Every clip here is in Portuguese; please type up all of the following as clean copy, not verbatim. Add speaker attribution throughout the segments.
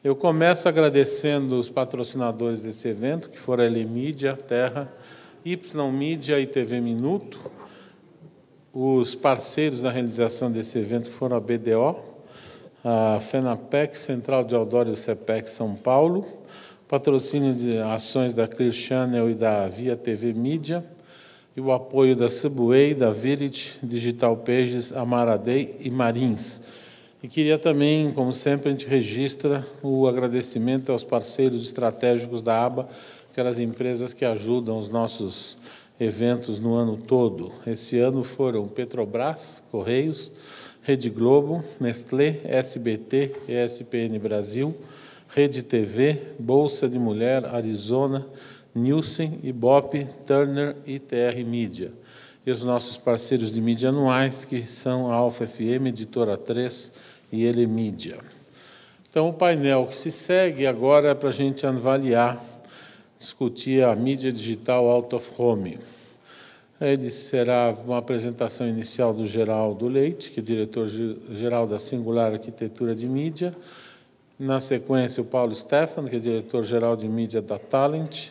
Speaker 1: Eu começo agradecendo os patrocinadores desse evento, que foram a Elemídia, Terra, Y Mídia e TV Minuto. Os parceiros da realização desse evento foram a BDO, a FENAPEC, Central de Outdoor e o CEPEC São Paulo, patrocínio de ações da Clear Channel e da Via TV Mídia, e o apoio da Subway, da Virit, Digital Pages, Amaradei e Marins. E queria também, como sempre, a gente registra o agradecimento aos parceiros estratégicos da ABA, aquelas empresas que ajudam os nossos eventos no ano todo. Esse ano foram Petrobras, Correios, Rede Globo, Nestlé, SBT, ESPN Brasil, Rede TV, Bolsa de Mulher, Arizona, Nielsen, Ibope, Turner e TR Mídia. E os nossos parceiros de mídia anuais, que são a Alfa FM, Editora 3 e Elemídia. Então, o painel que se segue agora é para a gente avaliar, discutir a mídia digital out of home. Ele será uma apresentação inicial do Geraldo Leite, que é diretor-geral da Singular Arquitetura de Mídia. Na sequência, o Paulo Stefano, que é diretor-geral de mídia da Talent.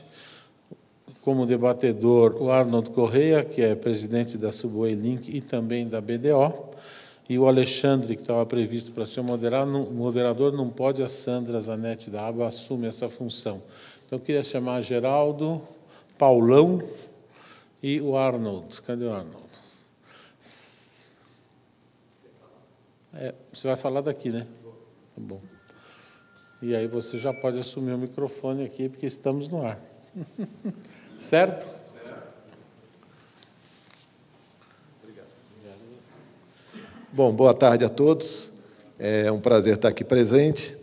Speaker 1: Como debatedor, o Arnold Correia, que é presidente da Subway Link e também da BDO. E o Alexandre, que estava previsto para ser moderador, não pode, a Sandra Zanetti da ABA assume essa função. Então, eu queria chamar Geraldo, Paulão e o Arnold. Cadê o Arnold? Você vai falar daqui, né? Tá bom. E aí você já pode assumir o microfone aqui, porque estamos no ar. Certo?
Speaker 2: Obrigado. Bom, boa tarde a todos. É um prazer estar aqui presente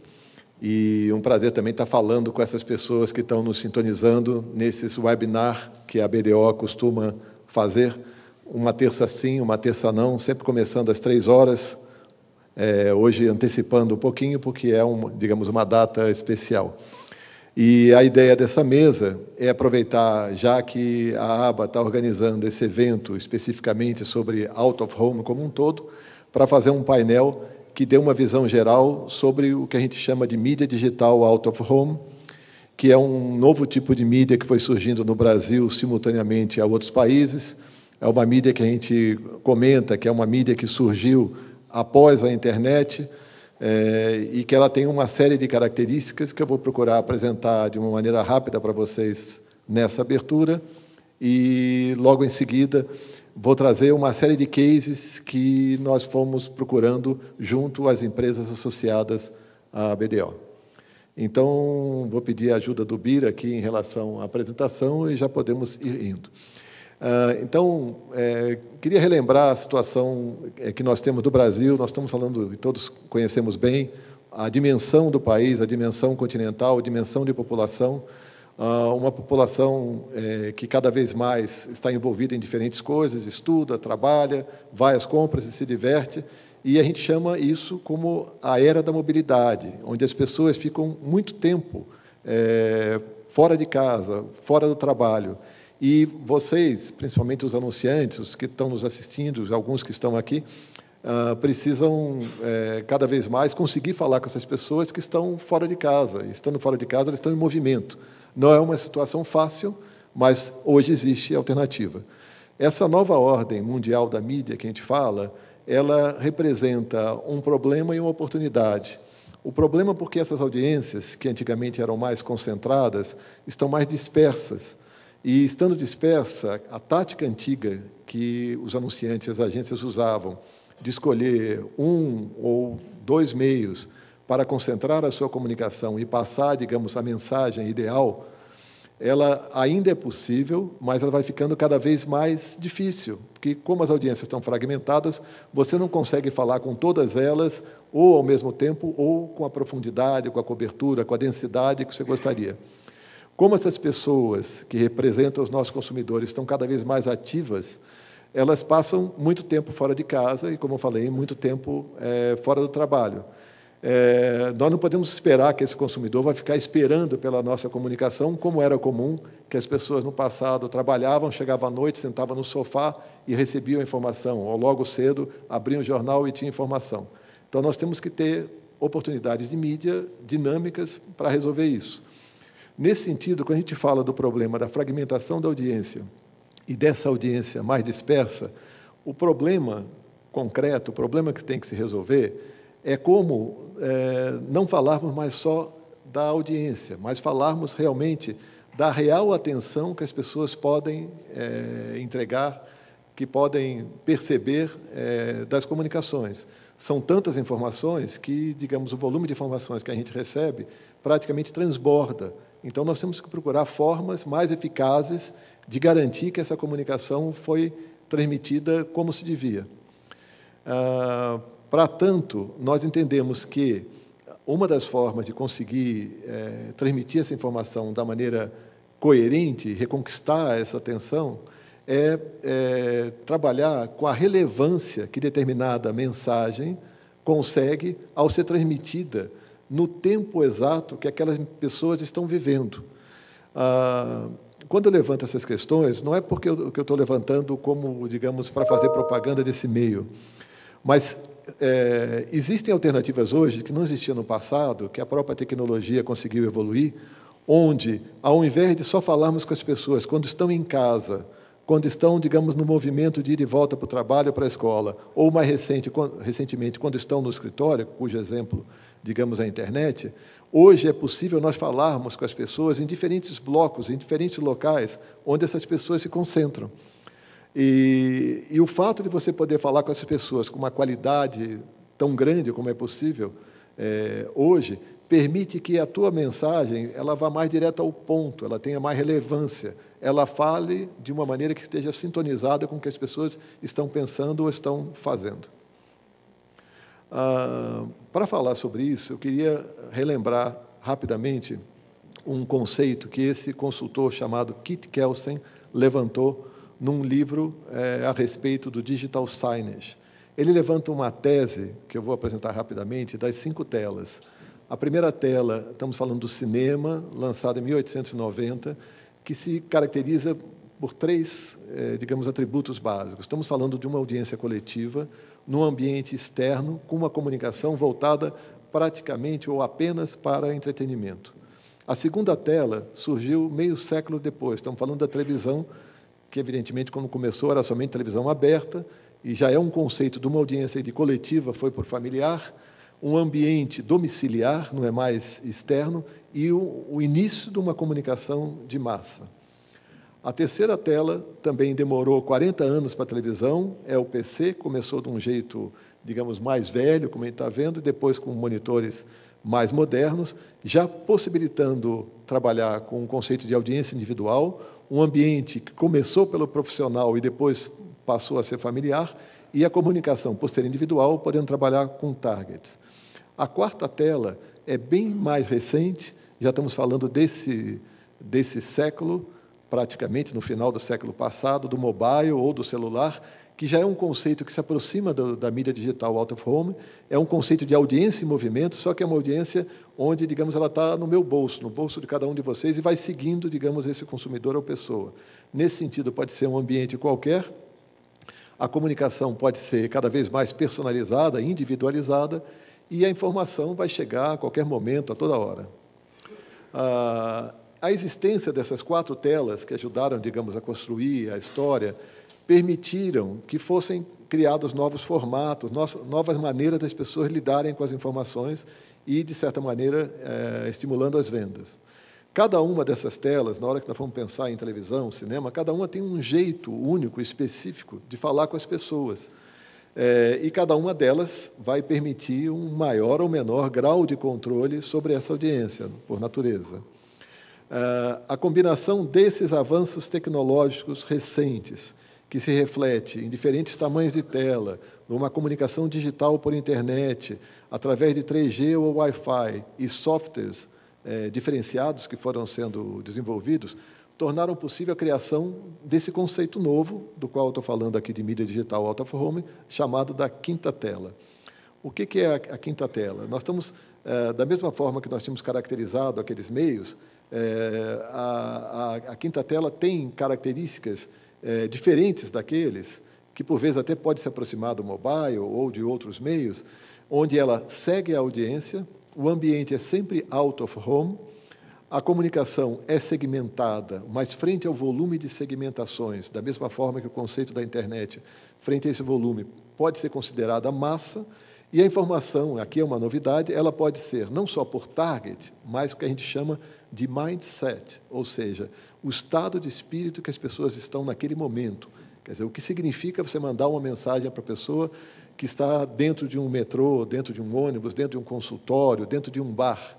Speaker 2: e um prazer também estar falando com essas pessoas que estão nos sintonizando nesses webinar que a BDO costuma fazer, uma terça sim, uma terça não, sempre começando às 3h, hoje antecipando um pouquinho, porque é, digamos, uma data especial. E a ideia dessa mesa é aproveitar, já que a ABA está organizando esse evento especificamente sobre out of home como um todo, para fazer um painel que dê uma visão geral sobre o que a gente chama de mídia digital out of home, que é um novo tipo de mídia que foi surgindo no Brasil simultaneamente a outros países. É uma mídia que a gente comenta que é uma mídia que surgiu após a internet, e que ela tem uma série de características que eu vou procurar apresentar de uma maneira rápida para vocês nessa abertura, e logo em seguida vou trazer uma série de cases que nós fomos procurando junto às empresas associadas à BDO. Então, vou pedir a ajuda do Bira aqui em relação à apresentação e já podemos ir indo. Então, queria relembrar a situação que nós temos do Brasil. Nós estamos falando, e todos conhecemos bem, a dimensão do país, a dimensão continental, a dimensão de população, uma população que cada vez mais está envolvida em diferentes coisas, estuda, trabalha, vai às compras e se diverte, e a gente chama isso como a era da mobilidade, onde as pessoas ficam muito tempo fora de casa, fora do trabalho. E vocês, principalmente os anunciantes, os que estão nos assistindo, alguns que estão aqui, precisam, cada vez mais, conseguir falar com essas pessoas que estão fora de casa. E, estando fora de casa, elas estão em movimento. Não é uma situação fácil, mas hoje existe alternativa. Essa nova ordem mundial da mídia que a gente fala, ela representa um problema e uma oportunidade. O problema porque essas audiências, que antigamente eram mais concentradas, estão mais dispersas. E, estando dispersa, a tática antiga que os anunciantes e as agências usavam de escolher um ou dois meios para concentrar a sua comunicação e passar, digamos, a mensagem ideal, ela ainda é possível, mas ela vai ficando cada vez mais difícil, porque, como as audiências estão fragmentadas, você não consegue falar com todas elas, ou ao mesmo tempo, ou com a profundidade, com a cobertura, com a densidade que você gostaria. Como essas pessoas que representam os nossos consumidores estão cada vez mais ativas, elas passam muito tempo fora de casa e, como eu falei, muito tempo fora do trabalho. Nós não podemos esperar que esse consumidor vai ficar esperando pela nossa comunicação, como era comum, que as pessoas no passado trabalhavam, chegavam à noite, sentavam no sofá e recebiam a informação, ou logo cedo abriam o jornal e tinham informação. Então, nós temos que ter oportunidades de mídia dinâmicas para resolver isso. Nesse sentido, quando a gente fala do problema da fragmentação da audiência e dessa audiência mais dispersa, o problema concreto, o problema que tem que se resolver é como não falarmos mais só da audiência, mas falarmos realmente da real atenção que as pessoas podem entregar, que podem perceber das comunicações. São tantas informações que, digamos, o volume de informações que a gente recebe praticamente transborda. Então, nós temos que procurar formas mais eficazes de garantir que essa comunicação foi transmitida como se devia. Para tanto, nós entendemos que uma das formas de conseguir transmitir essa informação da maneira coerente, reconquistar essa atenção, é trabalhar com a relevância que determinada mensagem consegue ao ser transmitida no tempo exato que aquelas pessoas estão vivendo. Quando eu levanto essas questões, não é porque eu estou levantando como, digamos, para fazer propaganda desse meio, mas existem alternativas hoje que não existiam no passado, que a própria tecnologia conseguiu evoluir, onde, ao invés de só falarmos com as pessoas quando estão em casa, quando estão, digamos, no movimento de ir e volta para o trabalho, para a escola, ou mais recentemente, quando estão no escritório, cujo exemplo, digamos, é a internet, hoje é possível nós falarmos com as pessoas em diferentes blocos, em diferentes locais, onde essas pessoas se concentram. E o fato de você poder falar com essas pessoas com uma qualidade tão grande como é possível hoje, permite que a tua mensagem ela vá mais direto ao ponto, ela tenha mais relevância, ela fale de uma maneira que esteja sintonizada com o que as pessoas estão pensando ou estão fazendo. Para falar sobre isso, eu queria relembrar rapidamente um conceito que esse consultor chamado Kit Kelsen levantou num livro a respeito do digital signage. Ele levanta uma tese, que eu vou apresentar rapidamente, das 5 telas. A primeira tela, estamos falando do cinema, lançado em 1890, que se caracteriza por 3, digamos, atributos básicos. Estamos falando de uma audiência coletiva, num ambiente externo, com uma comunicação voltada praticamente ou apenas para entretenimento. A segunda tela surgiu meio século depois. Estamos falando da televisão, que, evidentemente, quando começou, era somente televisão aberta, e já é um conceito de uma audiência de coletiva, foi por familiar, um ambiente domiciliar, não é mais externo, e o início de uma comunicação de massa. A terceira tela também demorou 40 anos para a televisão, é o PC, começou de um jeito, digamos, mais velho, como a gente está vendo, e depois com monitores mais modernos, já possibilitando trabalhar com um conceito de audiência individual, um ambiente que começou pelo profissional e depois passou a ser familiar, e a comunicação, por ser individual, podendo trabalhar com targets. A quarta tela é bem mais recente, já estamos falando desse século, praticamente no final do século passado, do mobile ou do celular, que já é um conceito que se aproxima da mídia digital out of home, é um conceito de audiência em movimento, só que é uma audiência onde, digamos, ela está no meu bolso, no bolso de cada um de vocês, e vai seguindo, digamos, esse consumidor ou pessoa. Nesse sentido, pode ser um ambiente qualquer, a comunicação pode ser cada vez mais personalizada, individualizada, e a informação vai chegar a qualquer momento, a toda hora. A existência dessas 4 telas que ajudaram, digamos, a construir a história, permitiram que fossem criados novos formatos, novas maneiras das pessoas lidarem com as informações e, de certa maneira, estimulando as vendas. Cada uma dessas telas, na hora que nós vamos pensar em televisão, cinema, cada uma tem um jeito único, específico, de falar com as pessoas. E cada uma delas vai permitir um maior ou menor grau de controle sobre essa audiência, por natureza. A combinação desses avanços tecnológicos recentes, que se reflete em diferentes tamanhos de tela, numa comunicação digital por internet, através de 3G ou Wi-Fi e softwares diferenciados que foram sendo desenvolvidos, tornaram possível a criação desse conceito novo, do qual eu estou falando aqui de mídia digital out of home, chamado da quinta tela. O que é a quinta tela? Nós estamos, da mesma forma que nós tínhamos caracterizado aqueles meios, a quinta tela tem características diferentes daqueles, que por vezes até pode se aproximar do mobile ou de outros meios, onde ela segue a audiência, o ambiente é sempre out of home, a comunicação é segmentada, mas frente ao volume de segmentações, da mesma forma que o conceito da internet, frente a esse volume, pode ser considerada massa, e a informação, aqui é uma novidade, ela pode ser não só por target, mas o que a gente chama de mindset, ou seja, o estado de espírito que as pessoas estão naquele momento. Quer dizer, o que significa você mandar uma mensagem para a pessoa que está dentro de um metrô, dentro de um ônibus, dentro de um consultório, dentro de um bar.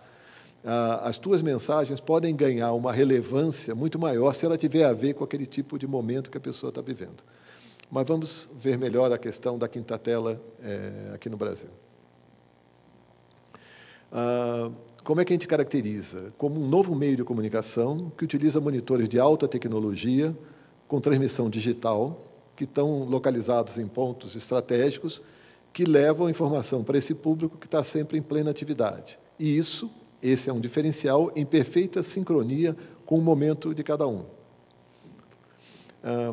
Speaker 2: As tuas mensagens podem ganhar uma relevância muito maior se ela tiver a ver com aquele tipo de momento que a pessoa está vivendo. Mas vamos ver melhor a questão da quinta tela aqui no Brasil. Como é que a gente caracteriza? Como um novo meio de comunicação que utiliza monitores de alta tecnologia, com transmissão digital, que estão localizados em pontos estratégicos, que levam informação para esse público que está sempre em plena atividade. E esse é um diferencial em perfeita sincronia com o momento de cada um.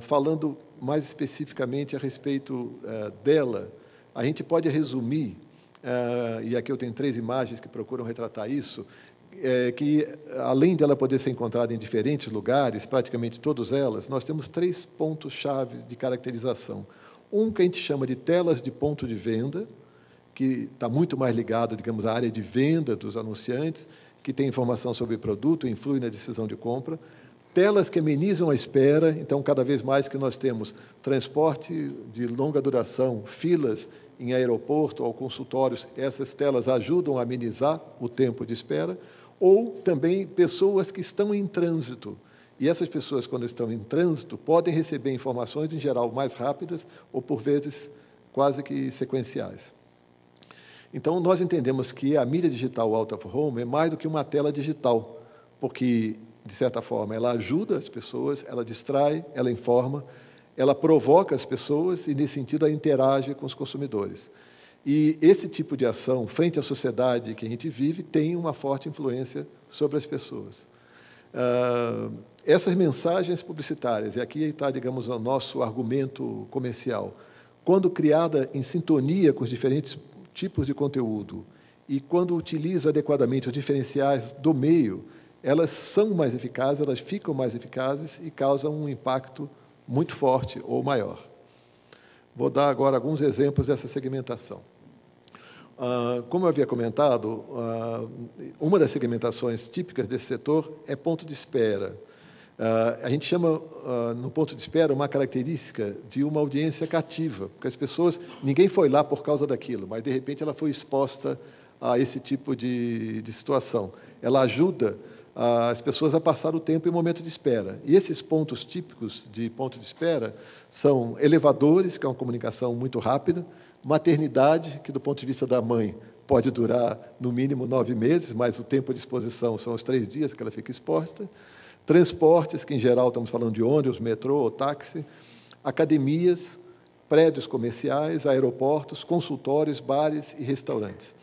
Speaker 2: Falando mais especificamente a respeito dela, a gente pode resumir, e aqui eu tenho 3 imagens que procuram retratar isso, que, além dela poder ser encontrada em diferentes lugares, praticamente todas elas, nós temos 3 pontos-chave de caracterização. Um que a gente chama de telas de ponto de venda, que está muito mais ligado, digamos, à área de venda dos anunciantes, que tem informação sobre o produto e influi na decisão de compra. Telas que amenizam a espera, então, cada vez mais que nós temos transporte de longa duração, filas em aeroporto ou consultórios, essas telas ajudam a amenizar o tempo de espera, ou também pessoas que estão em trânsito. E essas pessoas, quando estão em trânsito, podem receber informações, em geral, mais rápidas ou, por vezes, quase que sequenciais. Então, nós entendemos que a mídia digital out of home é mais do que uma tela digital, porque, de certa forma, ela ajuda as pessoas, ela distrai, ela informa, ela provoca as pessoas e, nesse sentido, ela interage com os consumidores. E esse tipo de ação, frente à sociedade que a gente vive, tem uma forte influência sobre as pessoas. Essas mensagens publicitárias, e aqui está, digamos, o nosso argumento comercial, quando criada em sintonia com os diferentes tipos de conteúdo e quando utiliza adequadamente os diferenciais do meio, elas são mais eficazes, elas ficam mais eficazes e causam um impacto muito forte ou maior. Vou dar agora alguns exemplos dessa segmentação. Como eu havia comentado, uma das segmentações típicas desse setor é ponto de espera. A gente chama, no ponto de espera, uma característica de uma audiência cativa, porque as pessoas, ninguém foi lá por causa daquilo, mas, de repente, ela foi exposta a esse tipo de situação. Ela ajuda as pessoas a passar o tempo em momento de espera. E esses pontos típicos de ponto de espera são elevadores, que é uma comunicação muito rápida, maternidade, que, do ponto de vista da mãe, pode durar, no mínimo, 9 meses, mas o tempo de exposição são os 3 dias que ela fica exposta, transportes, que, em geral, estamos falando de ônibus, metrô ou táxi, academias, prédios comerciais, aeroportos, consultórios, bares e restaurantes.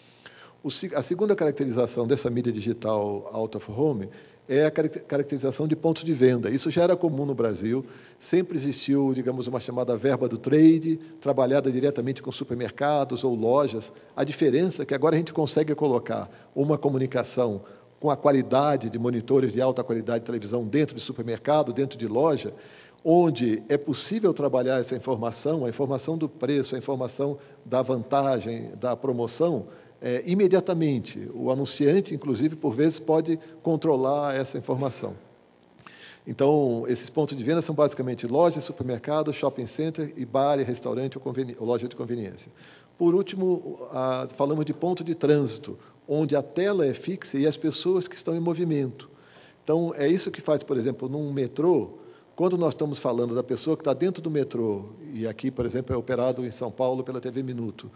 Speaker 2: A segunda caracterização dessa mídia digital out of home é a caracterização de ponto de venda. Isso já era comum no Brasil, sempre existiu, digamos, uma chamada verba do trade, trabalhada diretamente com supermercados ou lojas. A diferença é que agora a gente consegue colocar uma comunicação com a qualidade de monitores de alta qualidade de televisão dentro de supermercado, dentro de loja, onde é possível trabalhar essa informação, a informação do preço, a informação da vantagem, da promoção, imediatamente. O anunciante, inclusive, por vezes, pode controlar essa informação. Então, esses pontos de venda são basicamente lojas, supermercado, shopping center e bar, restaurante ou loja de conveniência. Por último, falamos de ponto de trânsito, onde a tela é fixa e as pessoas que estão em movimento. Então, é isso que faz, por exemplo, num metrô, quando nós estamos falando da pessoa que está dentro do metrô, e aqui, por exemplo, é operado em São Paulo pela TV Minuto,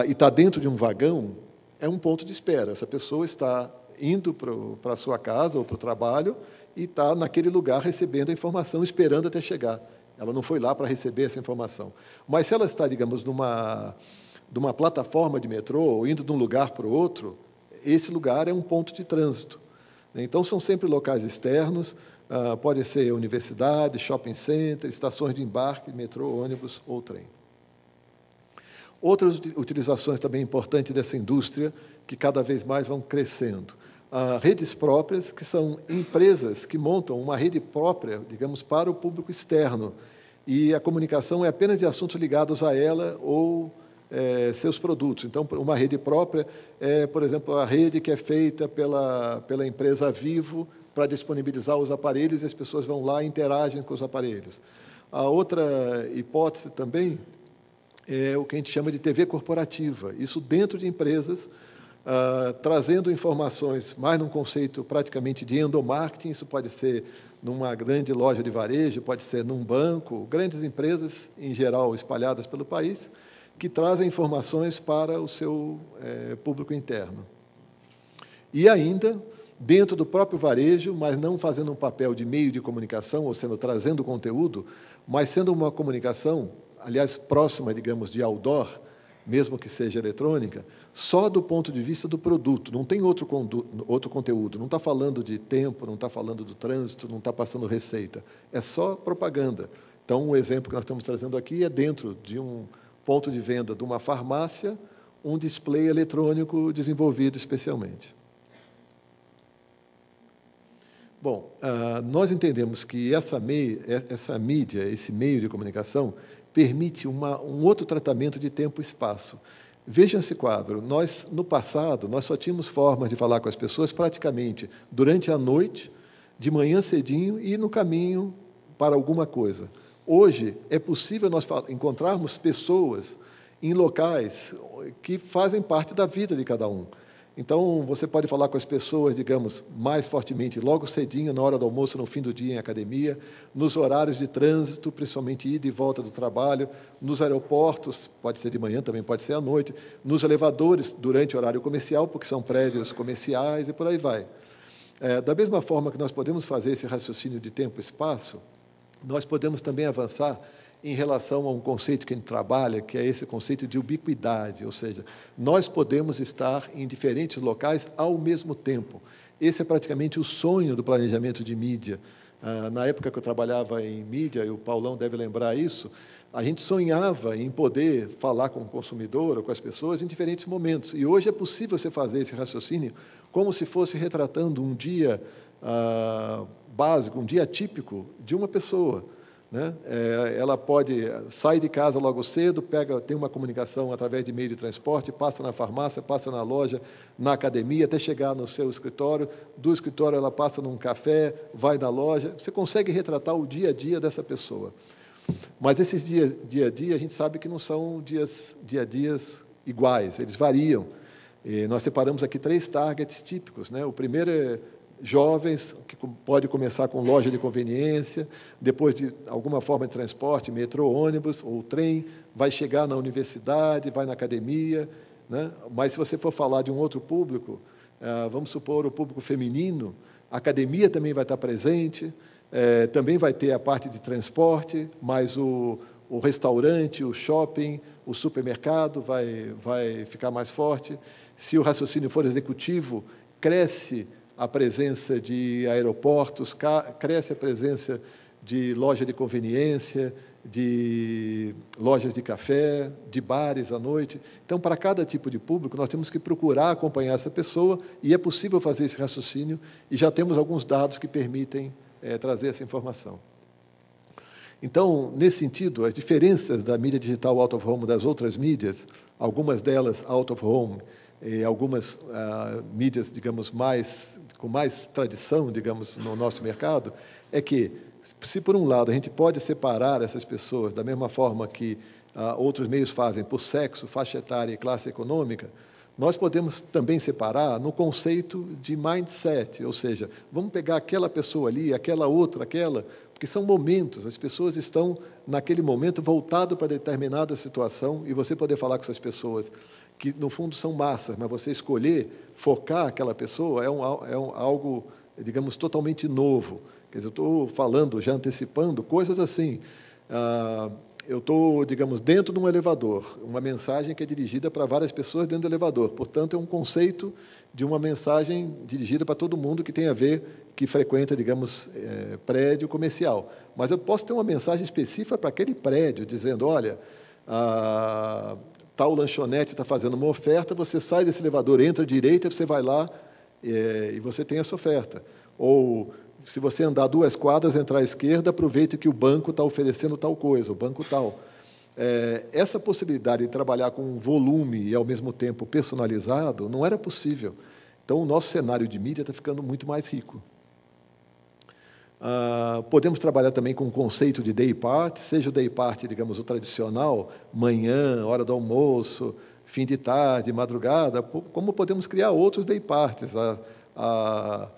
Speaker 2: e está dentro de um vagão, é um ponto de espera. Essa pessoa está indo para a sua casa ou para o trabalho e está naquele lugar recebendo a informação, esperando até chegar. Ela não foi lá para receber essa informação. Mas se ela está, digamos, de uma plataforma de metrô, ou indo de um lugar para o outro, esse lugar é um ponto de trânsito. Então, são sempre locais externos, pode ser universidade, shopping center, estações de embarque, metrô, ônibus ou trem. Outras utilizações também importantes dessa indústria, que cada vez mais vão crescendo. Redes próprias, que são empresas que montam uma rede própria, digamos, para o público externo, e a comunicação é apenas de assuntos ligados a ela ou seus produtos. Então, uma rede própria é, por exemplo, a rede que é feita pela empresa Vivo para disponibilizar os aparelhos, e as pessoas vão lá e interagem com os aparelhos. A outra hipótese também é o que a gente chama de TV corporativa, isso dentro de empresas, trazendo informações mais num conceito praticamente de endomarketing. Isso pode ser numa grande loja de varejo, pode ser num banco, grandes empresas, em geral, espalhadas pelo país, que trazem informações para o seu público interno. E ainda, dentro do próprio varejo, mas não fazendo um papel de meio de comunicação, ou sendo trazendo conteúdo, mas sendo uma comunicação, aliás, próxima, digamos, de outdoor, mesmo que seja eletrônica, só do ponto de vista do produto, não tem outro conteúdo, não está falando de tempo, não está falando do trânsito, não está passando receita, é só propaganda. Então, um exemplo que nós estamos trazendo aqui é dentro de um ponto de venda de uma farmácia, um display eletrônico desenvolvido especialmente. Bom, nós entendemos que essa mídia, esse meio de comunicação, permite um outro tratamento de tempo e espaço. Vejam esse quadro. No passado, nós só tínhamos formas de falar com as pessoas praticamente durante a noite, de manhã cedinho e no caminho para alguma coisa. Hoje, é possível nós encontrarmos pessoas em locais que fazem parte da vida de cada um. Então, você pode falar com as pessoas, digamos, mais fortemente, logo cedinho, na hora do almoço, no fim do dia, em academia, nos horários de trânsito, principalmente ida e volta do trabalho, nos aeroportos, pode ser de manhã, também pode ser à noite, nos elevadores, durante o horário comercial, porque são prédios comerciais, e por aí vai. Da mesma forma que nós podemos fazer esse raciocínio de tempo e espaço, nós podemos também avançar em relação a um conceito que a gente trabalha, que é esse conceito de ubiquidade, ou seja, nós podemos estar em diferentes locais ao mesmo tempo. Esse é praticamente o sonho do planejamento de mídia. Na época que eu trabalhava em mídia, e o Paulão deve lembrar isso, a gente sonhava em poder falar com o consumidor ou com as pessoas em diferentes momentos. E hoje é possível você fazer esse raciocínio como se fosse retratando um dia básico, um dia típico de uma pessoa. Né? Ela sair de casa logo cedo, tem uma comunicação através de meio de transporte, passa na farmácia, passa na loja, na academia, até chegar no seu escritório. Do escritório ela passa num café, vai na loja. Você consegue retratar o dia a dia dessa pessoa. Mas esses dia a dia, a gente sabe que não são dia a dias iguais, eles variam. E nós separamos aqui 3 targets típicos. Né? O primeiro é jovens, que pode começar com loja de conveniência, depois de alguma forma de transporte, metrô, ônibus ou trem, vai chegar na universidade, vai na academia. Né? Mas, se você for falar de um outro público, vamos supor o público feminino, a academia também vai estar presente, também vai ter a parte de transporte, mas o restaurante, o shopping, o supermercado vai ficar mais forte. Se o raciocínio for executivo, cresce a presença de aeroportos, cresce a presença de loja de conveniência, de lojas de café, de bares à noite. Então, para cada tipo de público, nós temos que procurar acompanhar essa pessoa, e é possível fazer esse raciocínio, e já temos alguns dados que permitem trazer essa informação. Então, nesse sentido, as diferenças da mídia digital out of home das outras mídias, algumas delas out of home, algumas mídias, digamos, com mais tradição, digamos, no nosso mercado, é que, se por um lado a gente pode separar essas pessoas da mesma forma que outros meios fazem, por sexo, faixa etária e classe econômica, nós podemos também separar no conceito de mindset, ou seja, vamos pegar aquela pessoa ali, aquela outra, porque são momentos, as pessoas estão, naquele momento, voltado para determinada situação, e você poder falar com essas pessoas que, no fundo, são massas, mas você escolher focar aquela pessoa é algo, digamos, totalmente novo. Quer dizer, eu estou falando, já antecipando, coisas assim. Eu estou, digamos, dentro de um elevador, uma mensagem que é dirigida para várias pessoas dentro do elevador. Portanto, é um conceito de uma mensagem dirigida para todo mundo que tem a ver, que frequenta, digamos, prédio comercial. Mas eu posso ter uma mensagem específica para aquele prédio, dizendo, olha, tal lanchonete está fazendo uma oferta, você sai desse elevador, entra à direita, você vai lá e você tem essa oferta. Ou, se você andar 2 quadras, entrar à esquerda, aproveite que o banco está oferecendo tal coisa, o banco tal. Essa possibilidade de trabalhar com um volume e, ao mesmo tempo, personalizado, não era possível. Então, o nosso cenário de mídia está ficando muito mais rico. Podemos trabalhar também com o conceito de day part, seja o day part, digamos, o tradicional, manhã, hora do almoço, fim de tarde, madrugada, como podemos criar outros day parts, a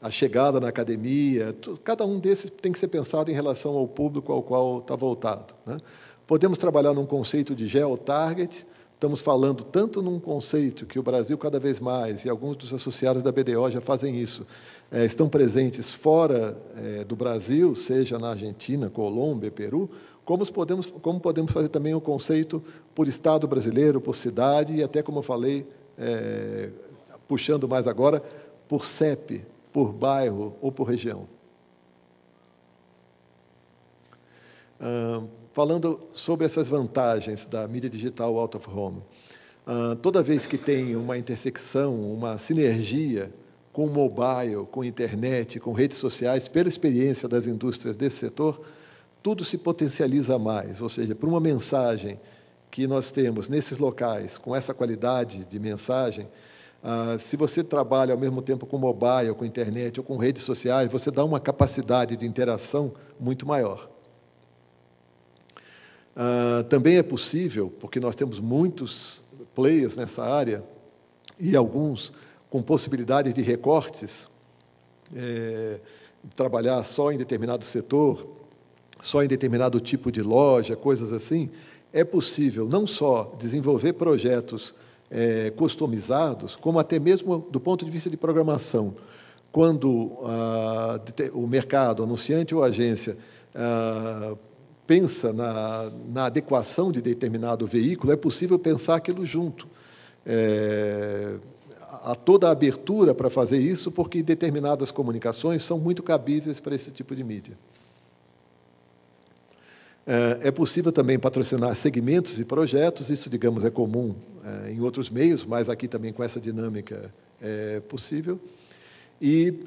Speaker 2: chegada na academia, cada um desses tem que ser pensado em relação ao público ao qual está voltado, né? Podemos trabalhar num conceito de geo-target, estamos falando tanto num conceito que o Brasil, cada vez mais, e alguns dos associados da BDO já fazem isso, estão presentes fora do Brasil, seja na Argentina, Colômbia, Peru, como podemos fazer também o conceito por Estado brasileiro, por cidade, e até, como eu falei, puxando mais agora, por CEP, por bairro ou por região. Falando sobre essas vantagens da mídia digital out of home, toda vez que tem uma intersecção, uma sinergia com mobile, com internet, com redes sociais, pela experiência das indústrias desse setor, tudo se potencializa mais. Ou seja, por uma mensagem que nós temos nesses locais, com essa qualidade de mensagem, se você trabalha ao mesmo tempo com mobile, com internet ou com redes sociais, você dá uma capacidade de interação muito maior. Também é possível, porque nós temos muitos players nessa área, e alguns com possibilidades de recortes, trabalhar só em determinado setor, só em determinado tipo de loja, coisas assim, é possível não só desenvolver projetos customizados, como até mesmo do ponto de vista de programação. Quando o mercado, o anunciante ou a agência pensa na adequação de determinado veículo, é possível pensar aquilo junto. Há toda a abertura para fazer isso, porque determinadas comunicações são muito cabíveis para esse tipo de mídia. É possível também patrocinar segmentos e projetos, isso, digamos, é comum em outros meios, mas aqui também com essa dinâmica é possível. E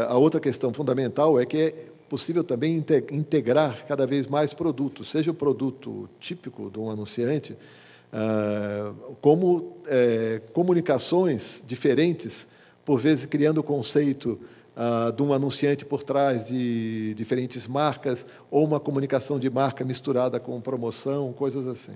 Speaker 2: a outra questão fundamental é que é possível também integrar cada vez mais produtos, seja o produto típico de um anunciante, como comunicações diferentes, por vezes criando o conceito de um anunciante por trás de diferentes marcas, ou uma comunicação de marca misturada com promoção, coisas assim.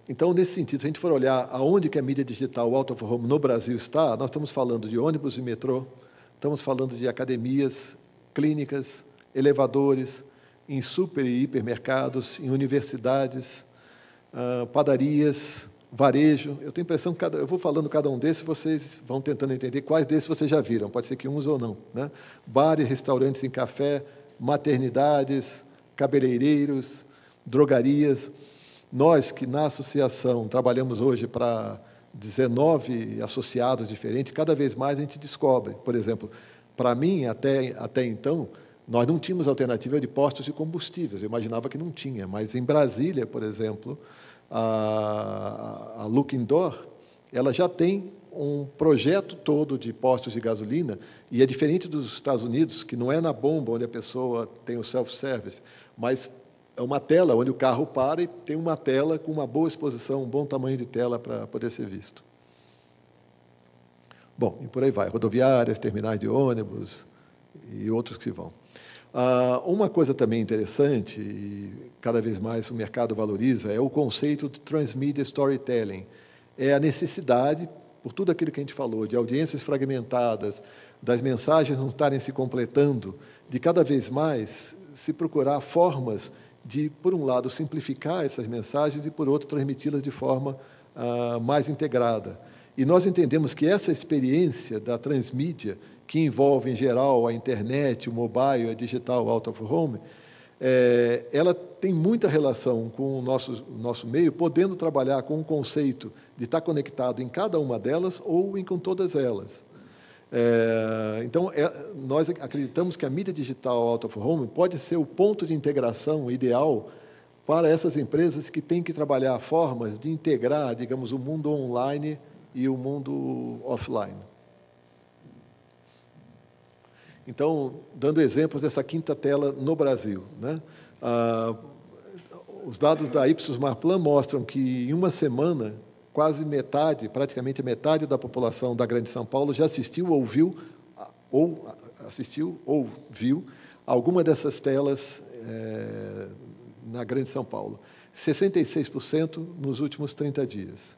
Speaker 2: Então, nesse sentido, se a gente for olhar aonde que a mídia digital out of home no Brasil está, nós estamos falando de ônibus e metrô, estamos falando de academias, clínicas, elevadores, em super e hipermercados, em universidades, padarias, varejo. Eu tenho a impressão que eu vou falando cada um desses, vocês vão tentando entender quais desses vocês já viram, pode ser que uns ou não, né? Bares, restaurantes em café, maternidades, cabeleireiros, drogarias. Nós, que na associação trabalhamos hoje para 19 associados diferentes, cada vez mais a gente descobre. Por exemplo, para mim, até então, nós não tínhamos alternativa de postos de combustíveis, eu imaginava que não tinha, mas em Brasília, por exemplo, a Look Indoor, ela já tem um projeto todo de postos de gasolina, e é diferente dos Estados Unidos, que não é na bomba onde a pessoa tem o self-service, mas é uma tela onde o carro para e tem uma tela com uma boa exposição, um bom tamanho de tela para poder ser visto. Bom, e por aí vai, rodoviárias, terminais de ônibus e outros que vão. Uma coisa também interessante, e cada vez mais o mercado valoriza, é o conceito de transmedia storytelling. É a necessidade, por tudo aquilo que a gente falou, de audiências fragmentadas, das mensagens não estarem se completando, de cada vez mais se procurar formas de, por um lado, simplificar essas mensagens e, por outro, transmiti-las de forma mais integrada. E nós entendemos que essa experiência da transmídia, que envolve, em geral, a internet, o mobile, a digital out of home, ela tem muita relação com o nosso meio, podendo trabalhar com o conceito de estar conectado em cada uma delas ou com todas elas. Então, nós acreditamos que a mídia digital out of home pode ser o ponto de integração ideal para essas empresas que têm que trabalhar formas de integrar, digamos, o mundo online e o mundo offline. Então, dando exemplos dessa quinta tela no Brasil, né? Os dados da Ipsos Marplan mostram que, em uma semana, quase metade, praticamente a metade da população da Grande São Paulo já assistiu ou viu alguma dessas telas na Grande São Paulo. 66% nos últimos 30 dias.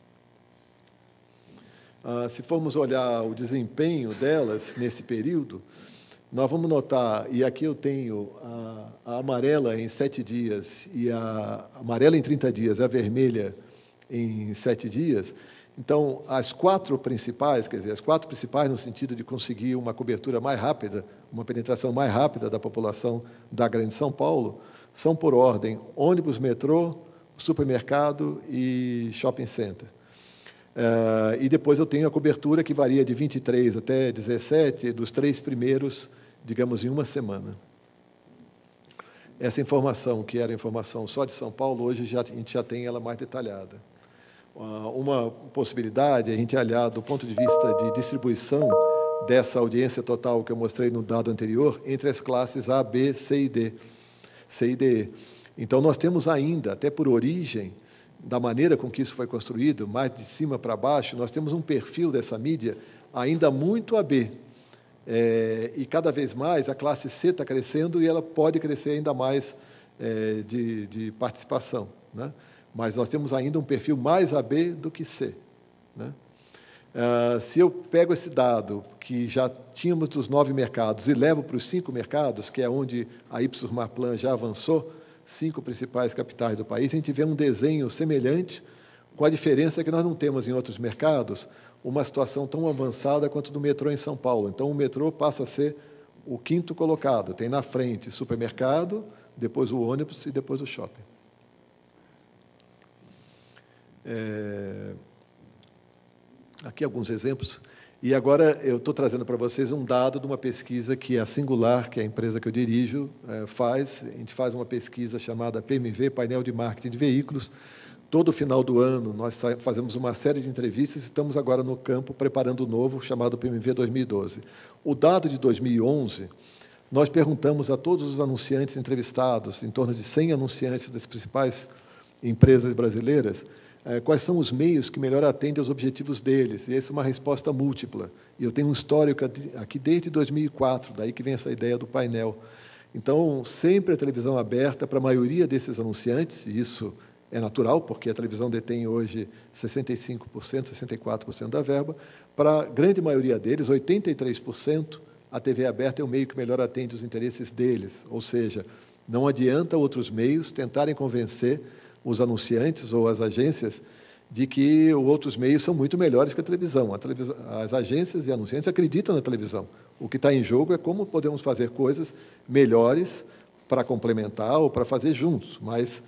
Speaker 2: Se formos olhar o desempenho delas nesse período, nós vamos notar, e aqui eu tenho a amarela em 7 dias, e a amarela em 30 dias, a vermelha em 7 dias. Então, as 4 principais, quer dizer, as 4 principais no sentido de conseguir uma cobertura mais rápida, uma penetração mais rápida da população da Grande São Paulo, são por ordem ônibus, metrô, supermercado e shopping center. E depois eu tenho a cobertura que varia de 23 até 17, dos 3 primeiros, digamos, em uma semana. Essa informação, que era informação só de São Paulo, hoje a gente já tem ela mais detalhada. Uma possibilidade é a gente olhar do ponto de vista de distribuição dessa audiência total que eu mostrei no dado anterior, entre as classes A, B, C e D. C e D. Então, nós temos ainda, até por origem, da maneira com que isso foi construído, mais de cima para baixo, nós temos um perfil dessa mídia ainda muito AB. E cada vez mais a classe C está crescendo e ela pode crescer ainda mais de participação, né? Mas nós temos ainda um perfil mais AB do que C, né? Se eu pego esse dado que já tínhamos dos 9 mercados e levo para os 5 mercados, que é onde a Ipsos Marplan já avançou, 5 principais capitais do país, a gente vê um desenho semelhante, com a diferença que nós não temos em outros mercados uma situação tão avançada quanto do metrô em São Paulo. Então, o metrô passa a ser o 5º colocado. Tem na frente supermercado, depois o ônibus e depois o shopping. Aqui alguns exemplos. E agora eu estou trazendo para vocês um dado de uma pesquisa que a Singular, que é a empresa que eu dirijo, faz. A gente faz uma pesquisa chamada PMV, Painel de Marketing de Veículos. Todo final do ano, nós fazemos uma série de entrevistas e estamos agora no campo preparando o novo, chamado PMV 2012. O dado de 2011, nós perguntamos a todos os anunciantes entrevistados, em torno de 100 anunciantes das principais empresas brasileiras, quais são os meios que melhor atendem aos objetivos deles. E essa é uma resposta múltipla. E eu tenho um histórico aqui desde 2004, daí que vem essa ideia do painel. Então, sempre a televisão aberta para a maioria desses anunciantes, e isso é natural, porque a televisão detém hoje 65%, 64% da verba. Para a grande maioria deles, 83%, a TV aberta é o meio que melhor atende os interesses deles. Ou seja, não adianta outros meios tentarem convencer os anunciantes ou as agências de que outros meios são muito melhores que a televisão. As agências e anunciantes acreditam na televisão. O que está em jogo é como podemos fazer coisas melhores para complementar ou para fazer juntos. Mas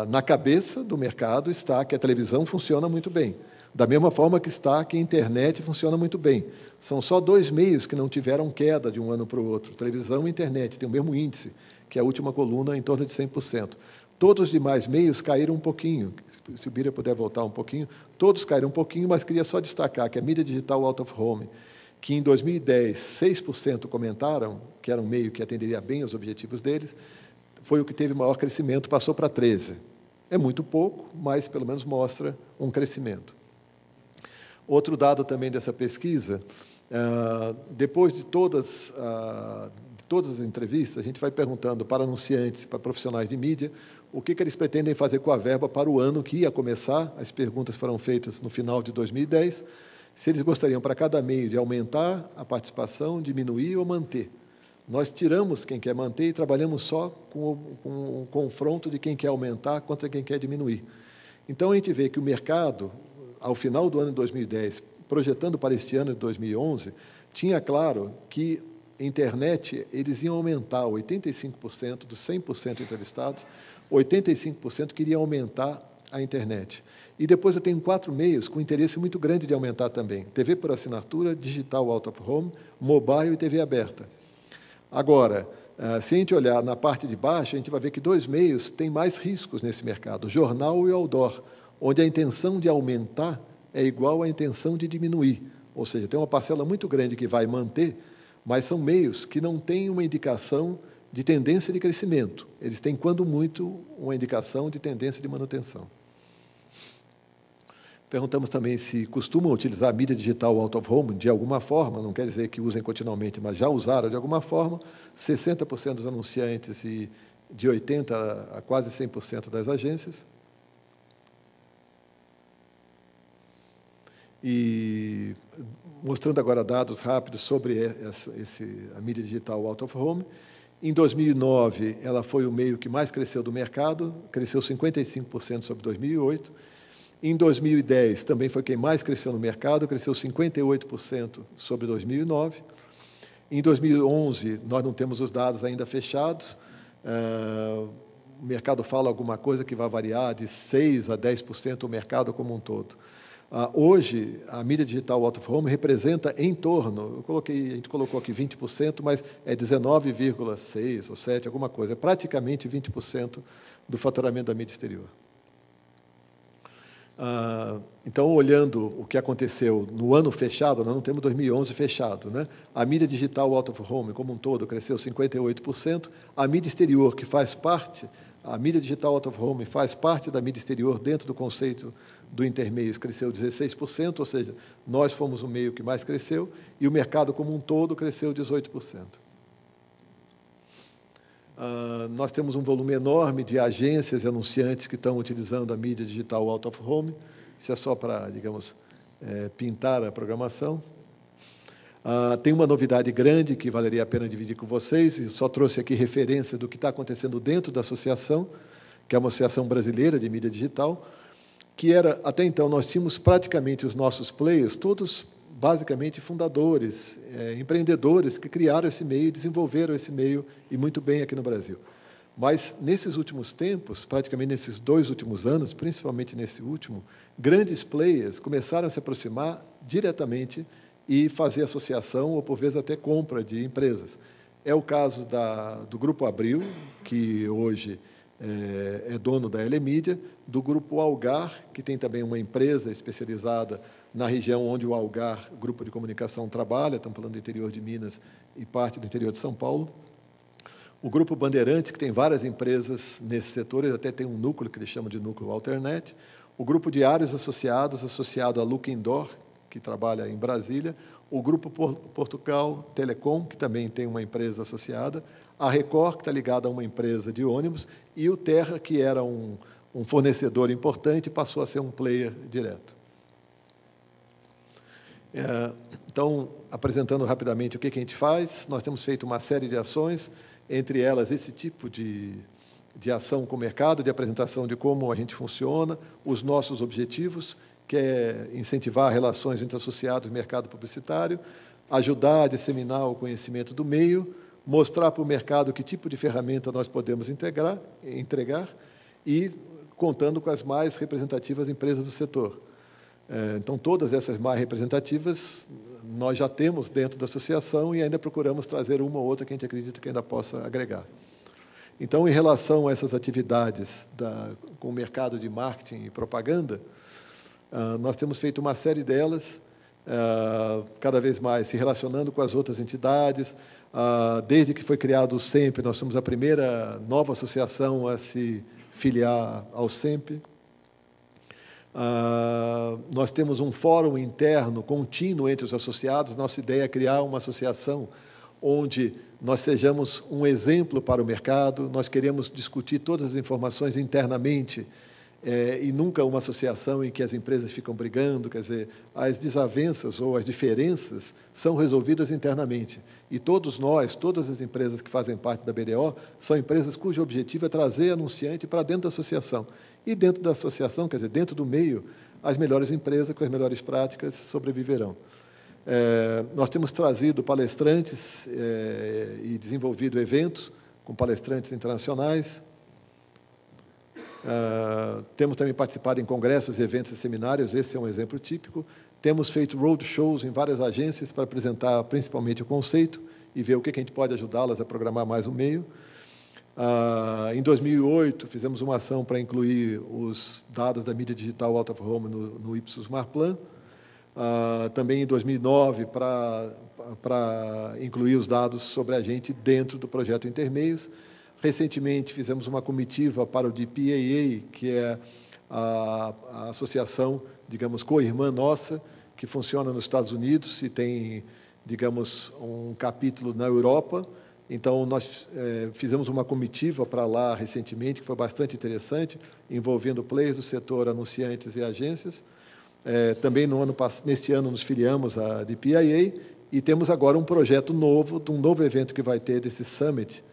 Speaker 2: na cabeça do mercado está que a televisão funciona muito bem. Da mesma forma que está que a internet funciona muito bem. São só 2 meios que não tiveram queda de um ano para o outro. Televisão e internet têm o mesmo índice, que é a última coluna, em torno de 100%. Todos os demais meios caíram um pouquinho. Se o Bira puder voltar um pouquinho, todos caíram um pouquinho, mas queria só destacar que a mídia digital out of home, que em 2010 6% comentaram que era um meio que atenderia bem aos objetivos deles, foi o que teve maior crescimento, passou para 13%. É muito pouco, mas pelo menos mostra um crescimento. Outro dado também dessa pesquisa, depois de todas as entrevistas, a gente vai perguntando para anunciantes, para profissionais de mídia, o que eles pretendem fazer com a verba para o ano que ia começar. As perguntas foram feitas no final de 2010, se eles gostariam, para cada meio, de aumentar a participação, diminuir ou manter. Nós tiramos quem quer manter e trabalhamos só com o confronto de quem quer aumentar contra quem quer diminuir. Então, a gente vê que o mercado, ao final do ano de 2010, projetando para este ano de 2011, tinha claro que a internet eles iam aumentar 85% dos 100% entrevistados, 85% queriam aumentar a internet. E depois eu tenho 4 meios com interesse muito grande de aumentar também. TV por assinatura, digital out of home, mobile e TV aberta. Agora, Se a gente olhar na parte de baixo, a gente vai ver que dois meios têm mais riscos nesse mercado, o jornal e o outdoor, onde a intenção de aumentar é igual à intenção de diminuir. Ou seja, tem uma parcela muito grande que vai manter, mas são meios que não têm uma indicação de tendência de crescimento. Eles têm, quando muito, uma indicação de tendência de manutenção. Perguntamos também se costumam utilizar a mídia digital out of home de alguma forma, não quer dizer que usem continuamente, mas já usaram de alguma forma. 60% dos anunciantes e de 80% a quase 100% das agências. E mostrando agora dados rápidos sobre a mídia digital out of home. Em 2009, ela foi o meio que mais cresceu do mercado, cresceu 55% sobre 2008. Em 2010, também foi quem mais cresceu no mercado, cresceu 58% sobre 2009. Em 2011, nós não temos os dados ainda fechados. O mercado fala alguma coisa que vai variar de 6% a 10% o mercado como um todo. Hoje, a mídia digital out of home representa em torno, a gente colocou aqui 20%, mas é 19,6% ou 7%, alguma coisa. É praticamente 20% do faturamento da mídia exterior. Então, olhando o que aconteceu no ano fechado, nós não temos 2011 fechado, né? A mídia digital out of home, como um todo, cresceu 58%. A mídia exterior, que faz parte, a mídia digital out of home faz parte da mídia exterior dentro do conceito do intermeios, cresceu 16%, ou seja, nós fomos o meio que mais cresceu, e o mercado como um todo cresceu 18%. Nós temos um volume enorme de agências e anunciantes que estão utilizando a mídia digital out of home. Isso é só para, digamos, pintar a programação. Tem uma novidade grande que valeria a pena dividir com vocês, e só trouxe aqui referência do que está acontecendo dentro da associação, que é uma associação brasileira de mídia digital, que era, até então, nós tínhamos praticamente os nossos players, todos basicamente fundadores, empreendedores que criaram esse meio, desenvolveram esse meio, e muito bem aqui no Brasil. Mas, nesses últimos tempos, praticamente nesses 2 últimos anos, principalmente nesse último, grandes players começaram a se aproximar diretamente e fazer associação, ou, por vezes, até compra de empresas. É o caso do Grupo Abril, que hoje é dono da Elemídia, do Grupo Algar, que tem também uma empresa especializada na região onde o Algar, grupo de comunicação, trabalha, estamos falando do interior de Minas e parte do interior de São Paulo. O Grupo Bandeirantes, que tem várias empresas nesse setor, ele até tem um núcleo que eles chamam de núcleo Alternet. O Grupo Diários Associados, associado a Look Indoor, que trabalha em Brasília. O Grupo Portugal Telecom, que também tem uma empresa associada. A Record, que está ligada a uma empresa de ônibus. E o Terra, que era um fornecedor importante, passou a ser um player direto. Então, apresentando rapidamente o que a gente faz, nós temos feito uma série de ações, entre elas esse tipo de ação com o mercado, de apresentação de como a gente funciona, os nossos objetivos, que é incentivar relações entre associados e mercado publicitário, ajudar a disseminar o conhecimento do meio, mostrar para o mercado que tipo de ferramenta nós podemos entregar, e contando com as mais representativas empresas do setor. Então, todas essas mais representativas nós já temos dentro da associação e ainda procuramos trazer uma ou outra que a gente acredita que ainda possa agregar. Então, em relação a essas atividades com o mercado de marketing e propaganda, nós temos feito uma série delas, cada vez mais se relacionando com as outras entidades. Desde que foi criado o SEMP, nós somos a primeira nova associação a se filiar ao SEMP. Nós temos um fórum interno contínuo entre os associados. Nossa ideia é criar uma associação onde nós sejamos um exemplo para o mercado. Nós queremos discutir todas as informações internamente, e nunca uma associação em que as empresas ficam brigando. Quer dizer, as desavenças ou as diferenças são resolvidas internamente. E todos nós, todas as empresas que fazem parte da BDO, são empresas cujo objetivo é trazer anunciante para dentro da associação. E dentro da associação, quer dizer, dentro do meio, as melhores empresas com as melhores práticas sobreviverão. Nós temos trazido palestrantes e desenvolvido eventos com palestrantes internacionais. Temos também participado em congressos, eventos e seminários, esse é um exemplo típico. Temos feito roadshows em várias agências para apresentar principalmente o conceito e ver o que a gente pode ajudá-las a programar mais o meio. Em 2008, fizemos uma ação para incluir os dados da mídia digital out of home no Ipsos Marplan. Também em 2009, para incluir os dados sobre a gente dentro do projeto Intermeios. Recentemente, fizemos uma comitiva para o DPAA, que é a associação, digamos, co-irmã nossa, que funciona nos Estados Unidos e tem, digamos, um capítulo na Europa. Então, nós fizemos uma comitiva para lá recentemente, que foi bastante interessante, envolvendo players do setor, anunciantes e agências. Também, neste ano, nos filiamos à DPIA e temos agora um projeto novo, de um novo evento que vai ter desse Summit,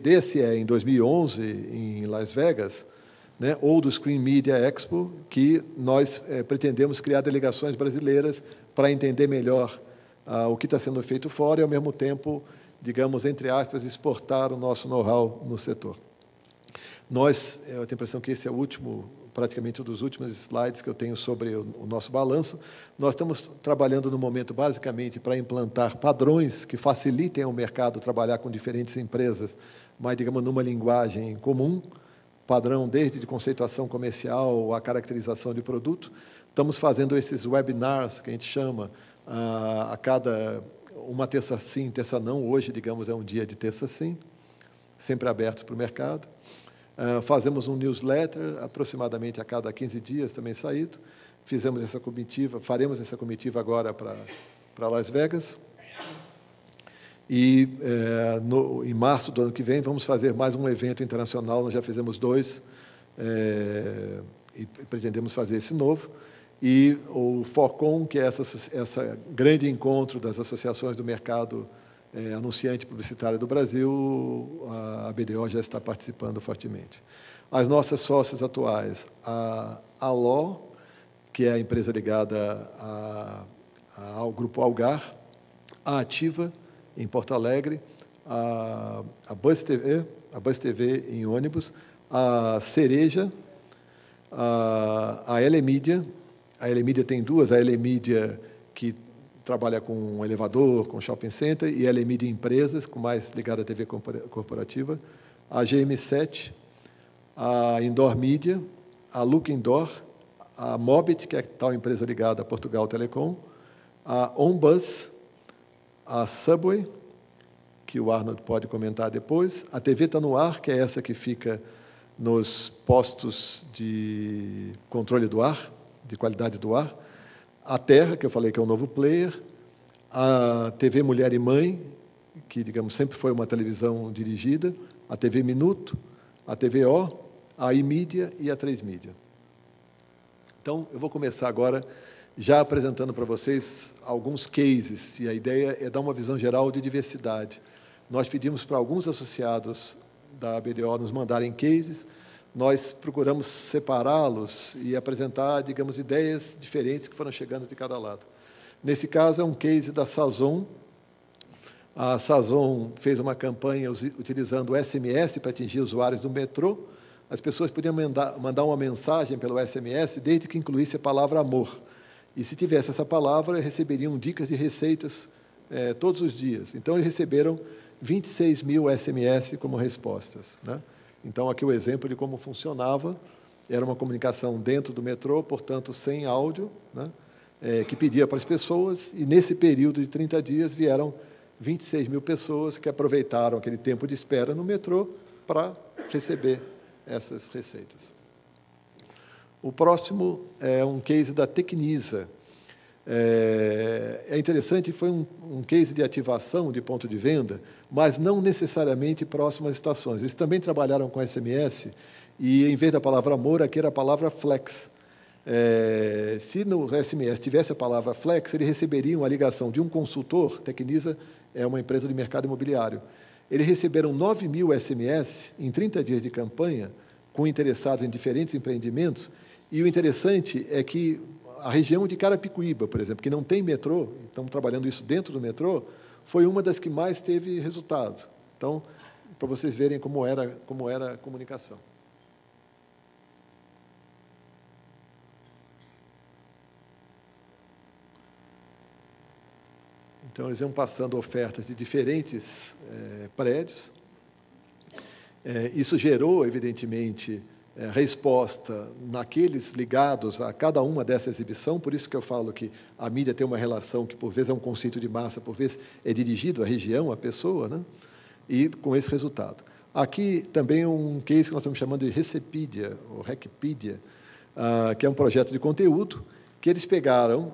Speaker 2: DSE, em 2011, em Las Vegas, né, ou do Screen Media Expo, que nós pretendemos criar delegações brasileiras para entender melhor o que está sendo feito fora e, ao mesmo tempo, digamos, entre aspas, exportar o nosso know-how no setor. Eu tenho a impressão que esse é o último, praticamente um dos últimos slides que eu tenho sobre o nosso balanço. Nós estamos trabalhando, no momento, basicamente, para implantar padrões que facilitem ao mercado trabalhar com diferentes empresas, mas, digamos, numa linguagem comum, padrão desde de conceituação comercial a caracterização de produto. Estamos fazendo esses webinars, que a gente chama, a cada uma terça sim, terça não. Hoje, digamos, é um dia de terça sim, sempre abertos para o mercado. Fazemos um newsletter, aproximadamente a cada 15 dias, também saído. Fizemos essa comitiva, faremos essa comitiva agora para Las Vegas. E, em março do ano que vem, vamos fazer mais um evento internacional. Nós já fizemos 2, e pretendemos fazer esse novo. E o FORCOM, que é essa grande encontro das associações do mercado anunciante publicitário do Brasil, a BDO já está participando fortemente. As nossas sócias atuais, a Aló, que é a empresa ligada ao Grupo Algar, a Ativa, em Porto Alegre, a Buzz TV em ônibus, a Cereja, a Elemídia. A Elemídia tem 2, a Elemídia, que trabalha com elevador, com shopping center, e a Elemídia Empresas, com mais ligada à TV corporativa, a GM7, a Indoor Media, a Look Indoor, a Mobit, que é tal empresa ligada a Portugal Telecom, a OnBus, a Subway, que o Arnold pode comentar depois, a TV Tá No Ar, que é essa que fica nos postos de controle do ar, de qualidade do ar, a Terra, que eu falei que é um novo player, a TV Mulher e Mãe, que, digamos, sempre foi uma televisão dirigida, a TV Minuto, a TVO, a iMídia e a 3 Mídia. Então, eu vou começar agora já apresentando para vocês alguns cases, e a ideia é dar uma visão geral de diversidade. Nós pedimos para alguns associados da BDO nos mandarem cases, nós procuramos separá-los e apresentar, digamos, ideias diferentes que foram chegando de cada lado. Nesse caso, é um case da Sazon. A Sazon fez uma campanha utilizando o SMS para atingir usuários do metrô. As pessoas podiam mandar uma mensagem pelo SMS, desde que incluísse a palavra amor. E, se tivesse essa palavra, receberiam dicas de receitas todos os dias. Então, eles receberam 26 mil SMS como respostas, né? Então, aqui o exemplo de como funcionava. Era uma comunicação dentro do metrô, portanto, sem áudio, né? Que pedia para as pessoas, e, nesse período de 30 dias, vieram 26 mil pessoas que aproveitaram aquele tempo de espera no metrô para receber essas receitas. O próximo é um case da Tecnisa. É interessante, foi um case de ativação de ponto de venda, mas não necessariamente próximo às estações. Eles também trabalharam com SMS, e, em vez da palavra amor, aqui era a palavra flex. Se no SMS tivesse a palavra flex, eles receberiam a ligação de um consultor. Tecnisa é uma empresa de mercado imobiliário. Eles receberam 9 mil SMS em 30 dias de campanha, com interessados em diferentes empreendimentos, e o interessante é que a região de Carapicuíba, por exemplo, que não tem metrô, estamos trabalhando isso dentro do metrô, foi uma das que mais teve resultado. Então, para vocês verem como era a comunicação. Então, eles iam passando ofertas de diferentes prédios. Isso gerou, evidentemente, resposta naqueles ligados a cada uma dessa exibição, por isso que eu falo que a mídia tem uma relação que, por vezes, é um conceito de massa, por vezes é dirigido à região, à pessoa, né? E com esse resultado. Aqui também um case que nós estamos chamando de Recepedia, ou Recpedia, que é um projeto de conteúdo que eles pegaram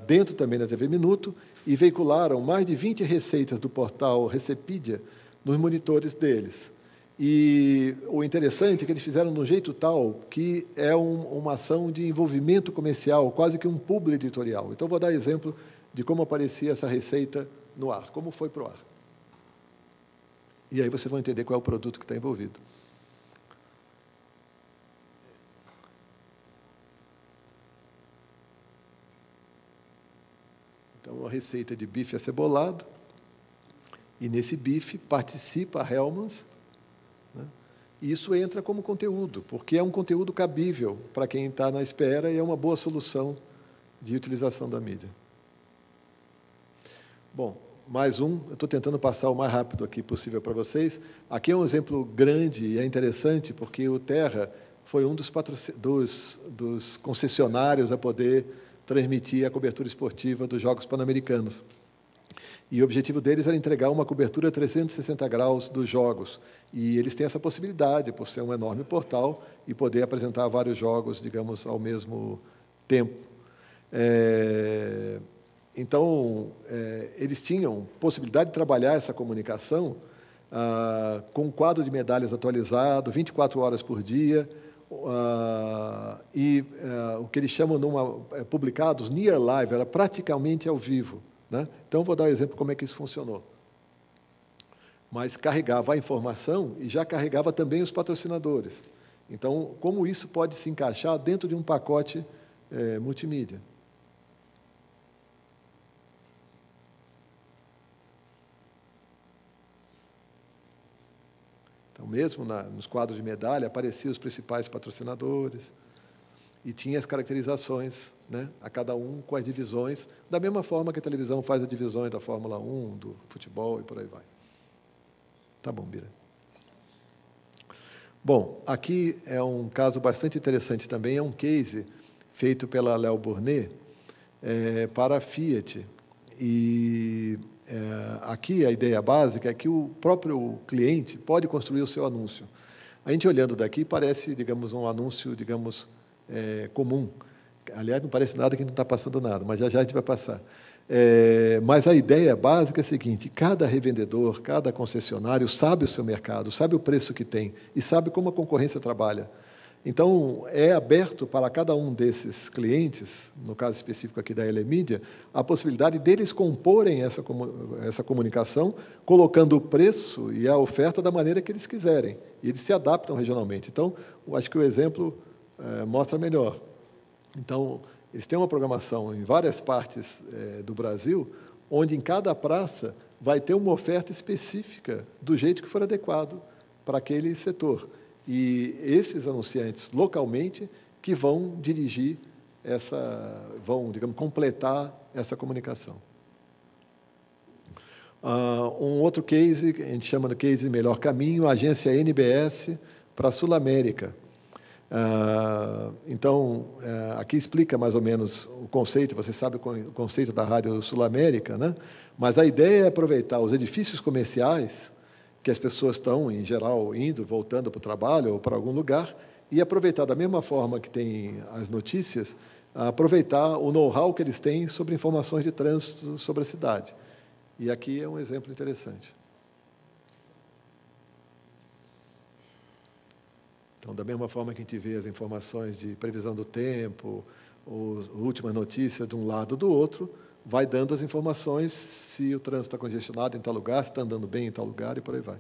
Speaker 2: dentro também da TV Minuto e veicularam mais de 20 receitas do portal Recepedia nos monitores deles. E o interessante é que eles fizeram de um jeito tal que é uma ação de envolvimento comercial, quase que um publi editorial. Então, vou dar exemplo de como aparecia essa receita no ar, como foi para o ar. E aí vocês vão entender qual é o produto que está envolvido. Então, uma receita de bife acebolado, e nesse bife participa a Hellmann's, né? E isso entra como conteúdo, porque é um conteúdo cabível para quem está na espera e é uma boa solução de utilização da mídia. Bom, mais um, eu estou tentando passar o mais rápido aqui possível para vocês. Aqui é um exemplo grande e é interessante, porque o Terra foi um dos concessionários a poder transmitir a cobertura esportiva dos Jogos Pan-Americanos. E o objetivo deles era entregar uma cobertura 360 graus dos Jogos. E eles têm essa possibilidade, por ser um enorme portal, e poder apresentar vários jogos, digamos, ao mesmo tempo. Então, eles tinham possibilidade de trabalhar essa comunicação com um quadro de medalhas atualizado, 24 horas por dia, e o que eles chamam, publicados near live, era praticamente ao vivo, né? Então, vou dar um exemplo de como é que isso funcionou. Mas carregava a informação e já carregava também os patrocinadores. Então, como isso pode se encaixar dentro de um pacote multimídia? Então, mesmo nos quadros de medalha, apareciam os principais patrocinadores e tinha as caracterizações, né, a cada um com as divisões, da mesma forma que a televisão faz as divisões da Fórmula 1, do futebol e por aí vai. Tá bom, Bira. Bom, aqui é um caso bastante interessante também, é um case feito pela Léo Burnet para a Fiat. E aqui a ideia básica é que o próprio cliente pode construir o seu anúncio. A gente olhando daqui parece, digamos, um anúncio, digamos, comum. Aliás, não parece nada que não está passando nada, mas já já a gente vai passar. Mas a ideia básica é a seguinte: cada revendedor, cada concessionário sabe o seu mercado, sabe o preço que tem e sabe como a concorrência trabalha. Então, é aberto para cada um desses clientes, no caso específico aqui da Elemídia, a possibilidade deles comporem essa comunicação, colocando o preço e a oferta da maneira que eles quiserem. E eles se adaptam regionalmente. Então, eu acho que o exemplo mostra melhor. Então, eles têm uma programação em várias partes do Brasil, onde em cada praça vai ter uma oferta específica do jeito que for adequado para aquele setor. E esses anunciantes localmente que vão dirigir vão, digamos, completar essa comunicação. Um outro case, que a gente chama de case Melhor Caminho, a agência NBS para a Sul América. Então, aqui explica mais ou menos o conceito, você sabe o conceito da Rádio Sul América, né? Mas a ideia é aproveitar os edifícios comerciais que as pessoas estão, em geral, indo, voltando para o trabalho ou para algum lugar, e aproveitar, da mesma forma que tem as notícias, aproveitar o know-how que eles têm sobre informações de trânsito sobre a cidade. E aqui é um exemplo interessante. Então, da mesma forma que a gente vê as informações de previsão do tempo, últimas notícias de um lado ou do outro, vai dando as informações se o trânsito está congestionado em tal lugar, se está andando bem em tal lugar e por aí vai.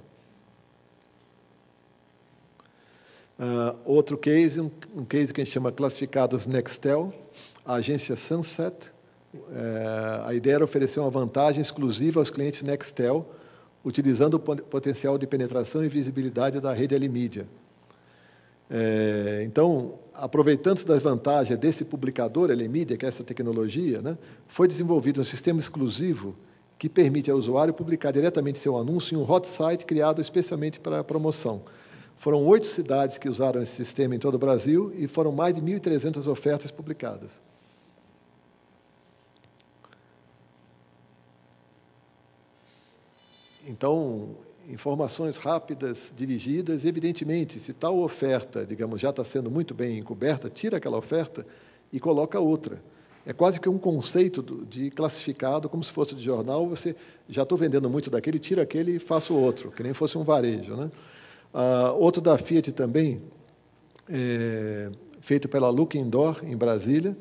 Speaker 2: Outro case, um case que a gente chama Classificados Nextel, a agência Sunset. A ideia era oferecer uma vantagem exclusiva aos clientes Nextel, utilizando o potencial de penetração e visibilidade da rede Elemídia. Então, aproveitando-se das vantagens desse publicador Elemídia, que é essa tecnologia, né, foi desenvolvido um sistema exclusivo que permite ao usuário publicar diretamente seu anúncio em um hot site criado especialmente para a promoção. Foram 8 cidades que usaram esse sistema em todo o Brasil e foram mais de 1.300 ofertas publicadas. Então, informações rápidas, dirigidas, evidentemente, se tal oferta, digamos, já está sendo muito bem encoberta, tira aquela oferta e coloca outra. É quase que um conceito de classificado, como se fosse de jornal, você, já estou vendendo muito daquele, tira aquele e faço outro, que nem fosse um varejo, né? Outro da Fiat também, feito pela Look Indoor, em Brasília.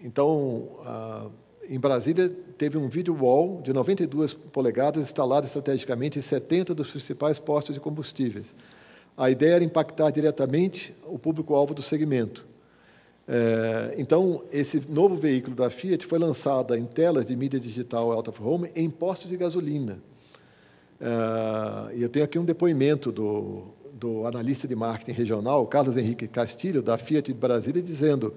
Speaker 2: Então, em Brasília, teve um video wall de 92 polegadas instalado estrategicamente em 70 dos principais postos de combustíveis. A ideia era impactar diretamente o público-alvo do segmento. Então, esse novo veículo da Fiat foi lançado em telas de mídia digital out of home em postos de gasolina. E eu tenho aqui um depoimento do analista de marketing regional, Carlos Henrique Castilho, da Fiat de Brasília, dizendo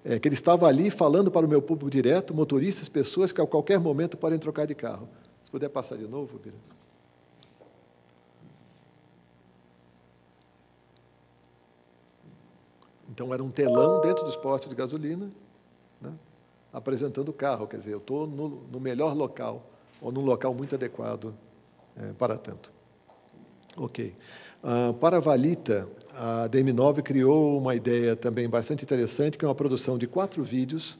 Speaker 2: que ele estava ali falando para o meu público direto, motoristas, pessoas que a qualquer momento podem trocar de carro. Se puder passar de novo, Bira. Então, era um telão dentro dos postos de gasolina, né, apresentando o carro. Quer dizer, eu estou no melhor local, ou num local muito adequado para tanto. Ok. Para a Valita, a DM9 criou uma ideia também bastante interessante, que é uma produção de 4 vídeos,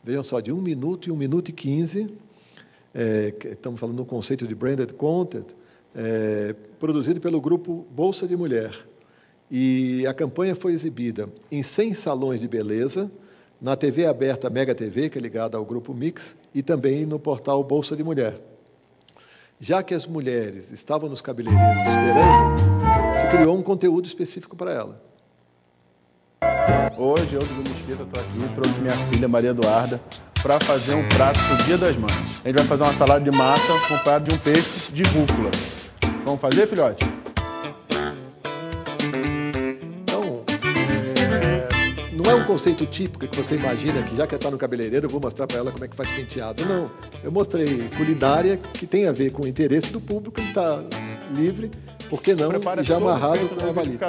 Speaker 2: vejam só, de 1 minuto e 1 minuto e 15, estamos falando do conceito de branded content, produzido pelo grupo Bolsa de Mulher. E a campanha foi exibida em 100 salões de beleza, na TV aberta Mega TV, que é ligada ao Grupo Mix, e também no portal Bolsa de Mulher. Já que as mulheres estavam nos cabeleireiros esperando, se criou um conteúdo específico para ela.
Speaker 3: Hoje, eu, Dudu Mesquita, estou aqui e trouxe minha filha, Maria Eduarda, para fazer um prato para o Dia das Mães. A gente vai fazer uma salada de massa acompanhada de um peixe de rúcula. Vamos fazer, filhote?
Speaker 2: Não é um conceito típico que você imagina que, já que está no cabeleireiro, eu vou mostrar para ela como é que faz penteado. Não, eu mostrei culinária que tem a ver com o interesse do público, ele está livre, por que não, e já amarrado com a valita.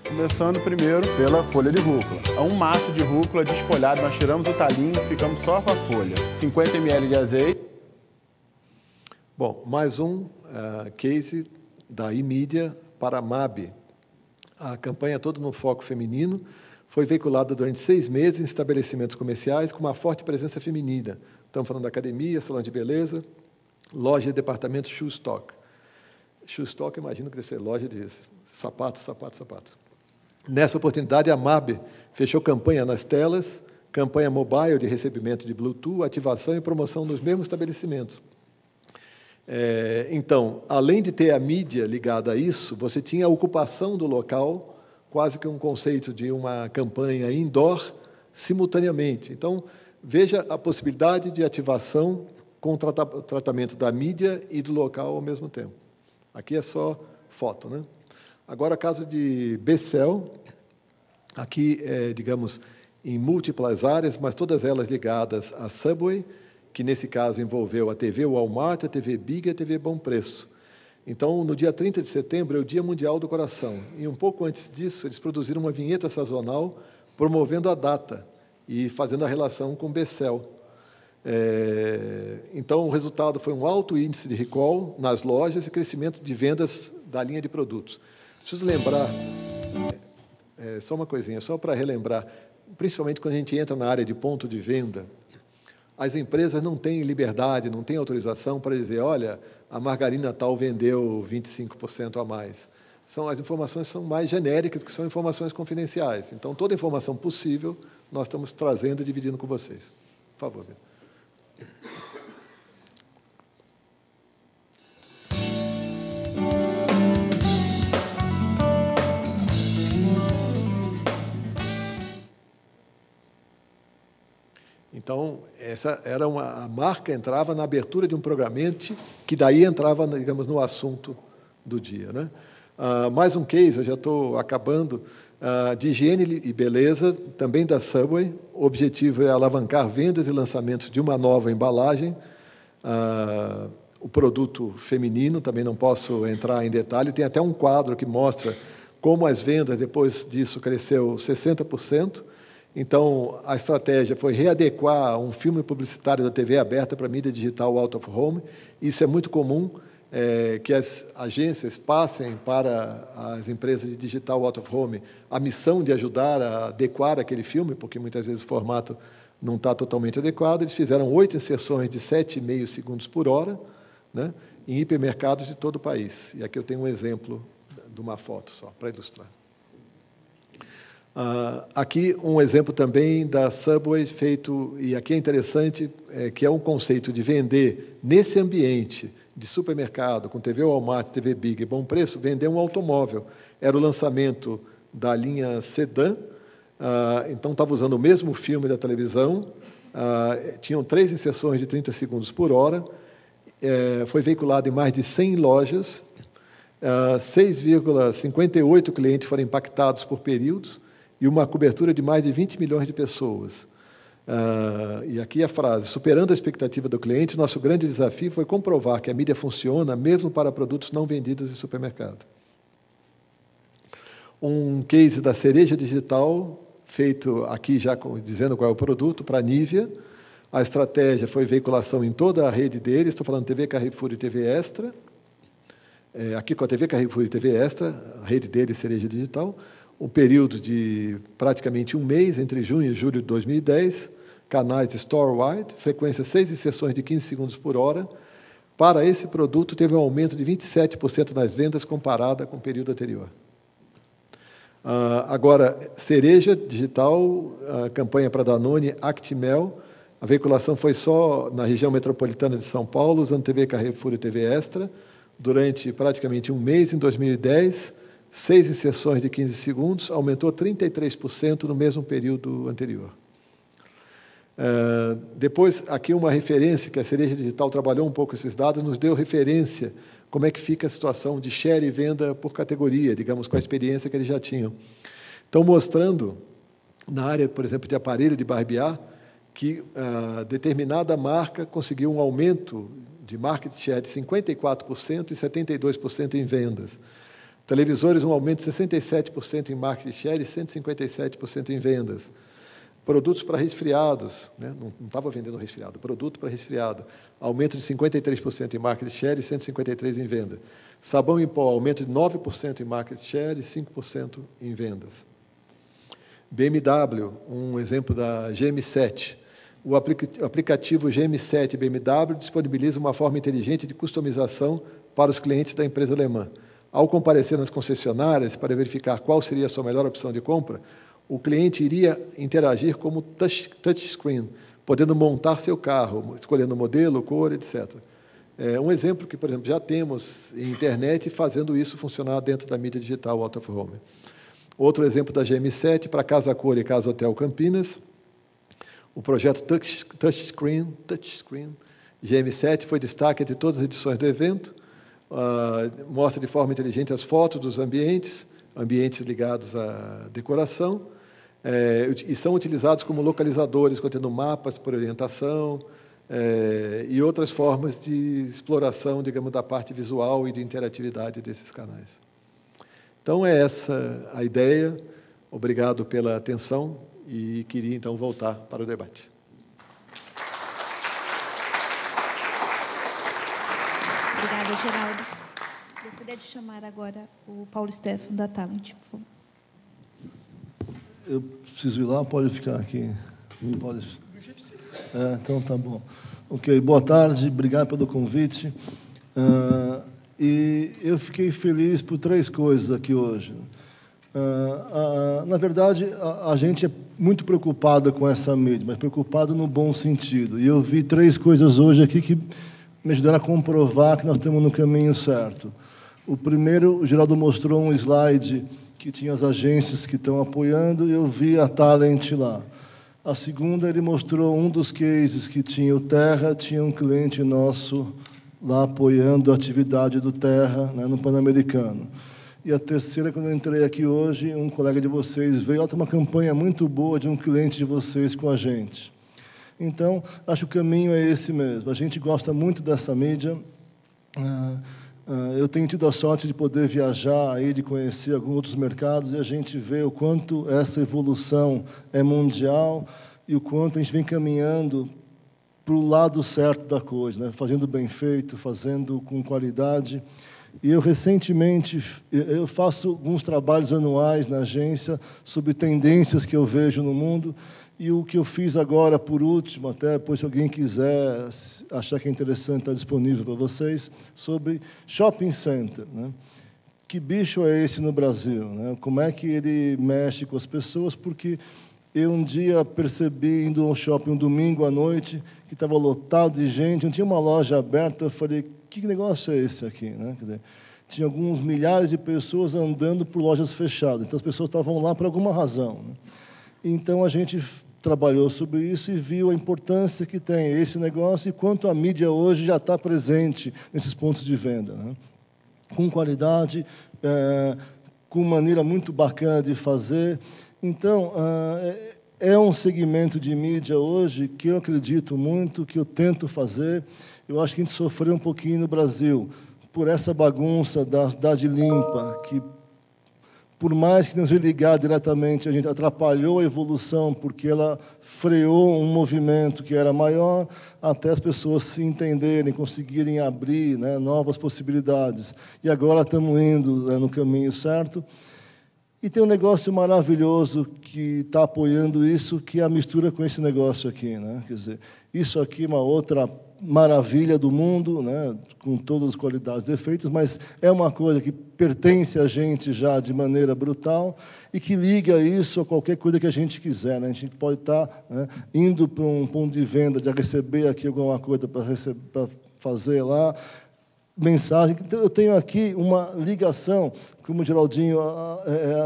Speaker 3: Começando primeiro pela folha de rúcula. É um maço de rúcula desfolhado, nós tiramos o talinho, ficamos só com a folha. 50 ml de azeite.
Speaker 2: Bom, mais um case da iMedia para a MAB. A campanha toda no foco feminino, foi veiculada durante 6 meses em estabelecimentos comerciais com uma forte presença feminina. Estamos falando da academia, salão de beleza, loja e departamento Shoe Stock. Shoe Stock, imagino que deve ser loja de sapatos. Nessa oportunidade, a MAB fechou campanha nas telas, campanha mobile de recebimento de Bluetooth, ativação e promoção nos mesmos estabelecimentos. Então, além de ter a mídia ligada a isso, você tinha a ocupação do local, quase que um conceito de uma campanha indoor simultaneamente. Então, veja a possibilidade de ativação com o tratamento da mídia e do local ao mesmo tempo. Aqui é só foto, né? Agora, caso de Bessel, aqui, digamos, em múltiplas áreas, mas todas elas ligadas à Subway, que, nesse caso, envolveu a TV Walmart, a TV Big e a TV Bom Preço. Então, no dia 30 de setembro, é o Dia Mundial do Coração. E, um pouco antes disso, eles produziram uma vinheta sazonal promovendo a data e fazendo a relação com Bessel. Então, o resultado foi um alto índice de recall nas lojas e crescimento de vendas da linha de produtos. Preciso lembrar, só uma coisinha, só para relembrar, principalmente quando a gente entra na área de ponto de venda, as empresas não têm liberdade, não têm autorização para dizer, olha, a margarina tal vendeu 25% a mais. As informações são mais genéricas, porque são informações confidenciais. Então, toda informação possível, nós estamos trazendo e dividindo com vocês. Por favor. Então, essa era a marca entrava na abertura de um programete, que daí entrava, digamos, no assunto do dia, né? Mais um case, eu já estou acabando, de higiene e beleza, também da Subway. O objetivo é alavancar vendas e lançamentos de uma nova embalagem. o produto feminino, também não posso entrar em detalhe. Tem até um quadro que mostra como as vendas, depois disso, cresceu 60%. Então, a estratégia foi readequar um filme publicitário da TV aberta para a mídia digital out of home. Isso é muito comum, que as agências passem para as empresas de digital out of home a missão de ajudar a adequar aquele filme, porque muitas vezes o formato não está totalmente adequado. Eles fizeram 8 inserções de 7,5 segundos por hora, né, em hipermercados de todo o país. E aqui eu tenho um exemplo de uma foto só, para ilustrar. Aqui um exemplo também da Subway feito, e aqui é interessante, que é um conceito de vender nesse ambiente de supermercado, com TV Walmart, TV Big e bom preço, vender um automóvel. Era o lançamento da linha Sedã, então estava usando o mesmo filme da televisão, tinham 3 inserções de 30 segundos por hora, foi veiculado em mais de 100 lojas, 6,58 clientes foram impactados por períodos, e uma cobertura de mais de 20 milhões de pessoas. E aqui a frase: superando a expectativa do cliente, nosso grande desafio foi comprovar que a mídia funciona mesmo para produtos não vendidos em supermercado. Um case da Cereja Digital, feito aqui já dizendo qual é o produto, para a Nivea. A estratégia foi veiculação em toda a rede deles, estou falando TV Carrefour e TV Extra. Aqui com a TV Carrefour e TV Extra, a rede deles, Cereja Digital. Um período de praticamente um mês, entre junho e julho de 2010, canais store-wide, frequência 6 inserções de 15 segundos por hora. Para esse produto, teve um aumento de 27% nas vendas comparada com o período anterior. Agora, Cereja Digital, a campanha para Danone, Actimel, a veiculação foi só na região metropolitana de São Paulo, usando TV Carrefour e TV Extra, durante praticamente um mês, em 2010, 6 inserções de 15 segundos, aumentou 33% no mesmo período anterior. Depois, aqui uma referência, que a Cereja Digital trabalhou um pouco esses dados, nos deu referência como é que fica a situação de share e venda por categoria, digamos, com a experiência que eles já tinham. Então, mostrando, na área, por exemplo, de aparelho de barbear, que determinada marca conseguiu um aumento de market share de 54% e 72% em vendas. Televisores, um aumento de 67% em market share e 157% em vendas. Produtos para resfriados, né? Não estava vendendo resfriado, produto para resfriado, aumento de 53% em market share e 153% em venda. Sabão em pó, aumento de 9% em market share e 5% em vendas. BMW, um exemplo da GM7. O aplicativo GM7 BMW disponibiliza uma forma inteligente de customização para os clientes da empresa alemã. Ao comparecer nas concessionárias para verificar qual seria a sua melhor opção de compra, o cliente iria interagir como touchscreen, podendo montar seu carro, escolhendo modelo, cor, etc. Um exemplo que, por exemplo, já temos em internet fazendo isso funcionar dentro da mídia digital out of home. Outro exemplo da GM7 para Casa Cor e Casa Hotel Campinas. O projeto Touchscreen GM7 foi destaque entre todas as edições do evento. Mostra de forma inteligente as fotos dos ambientes ligados à decoração, e são utilizados como localizadores, contendo mapas por orientação e outras formas de exploração, digamos, da parte visual e de interatividade desses canais. Então, é essa a ideia. Obrigado pela atenção e queria, então, voltar para o debate.
Speaker 4: Obrigada, Geraldo. Gostaria de chamar agora o Paulo Stefano, da Talent, por favor.
Speaker 5: Eu preciso ir lá, pode ficar aqui? Pode. Então, tá bom. Ok, boa tarde, obrigado pelo convite. E eu fiquei feliz por 3 coisas aqui hoje. Na verdade, a gente é muito preocupado com essa mídia, mas preocupado no bom sentido. E eu vi 3 coisas hoje aqui que me ajudaram a comprovar que nós estamos no caminho certo. O primeiro, o Geraldo mostrou um slide que tinha as agências que estão apoiando, e eu vi a Talent lá. A segunda, ele mostrou um dos cases que tinha o Terra, tinha um cliente nosso lá apoiando a atividade do Terra, né, no Pan-Americano. E a terceira, quando eu entrei aqui hoje, um colega de vocês veio, tem uma campanha muito boa de um cliente de vocês com a gente. Então, acho que o caminho é esse mesmo. A gente gosta muito dessa mídia. Eu tenho tido a sorte de poder viajar, aí, de conhecer alguns outros mercados, e a gente vê o quanto essa evolução é mundial e o quanto a gente vem caminhando para o lado certo da coisa, né? Fazendo bem feito, fazendo com qualidade. E eu, recentemente, eu faço alguns trabalhos anuais na agência sobre tendências que eu vejo no mundo, e o que eu fiz agora, por último, até depois, se alguém quiser achar que é interessante, está disponível para vocês, sobre shopping center, né? Que bicho é esse no Brasil, né? Como é que ele mexe com as pessoas? Porque eu um dia percebi, indo ao shopping um domingo à noite, que estava lotado de gente, não tinha uma loja aberta, eu falei, que negócio é esse aqui, né? Quer dizer, tinha alguns milhares de pessoas andando por lojas fechadas, então as pessoas estavam lá por alguma razão, né? Então a gente trabalhou sobre isso e viu a importância que tem esse negócio e quanto a mídia hoje já está presente nesses pontos de venda, né? Com qualidade, com maneira muito bacana de fazer. Então, é um segmento de mídia hoje que eu acredito muito, que eu tento fazer. Eu acho que a gente sofreu um pouquinho no Brasil por essa bagunça da cidade limpa, que, por mais que não se ligar diretamente, a gente atrapalhou a evolução, porque ela freou um movimento que era maior, até as pessoas se entenderem, conseguirem abrir, né, novas possibilidades. E agora estamos indo, né, no caminho certo. E tem um negócio maravilhoso que está apoiando isso, que é a mistura com esse negócio aqui, né? Quer dizer, isso aqui é uma outra maravilha do mundo, né? Com todas as qualidades e defeitos, mas é uma coisa que pertence a gente já de maneira brutal e que liga isso a qualquer coisa que a gente quiser, né? A gente pode estar, né, indo para um ponto de venda, de receber aqui alguma coisa para fazer lá, mensagem. Então, eu tenho aqui uma ligação, como o Geraldinho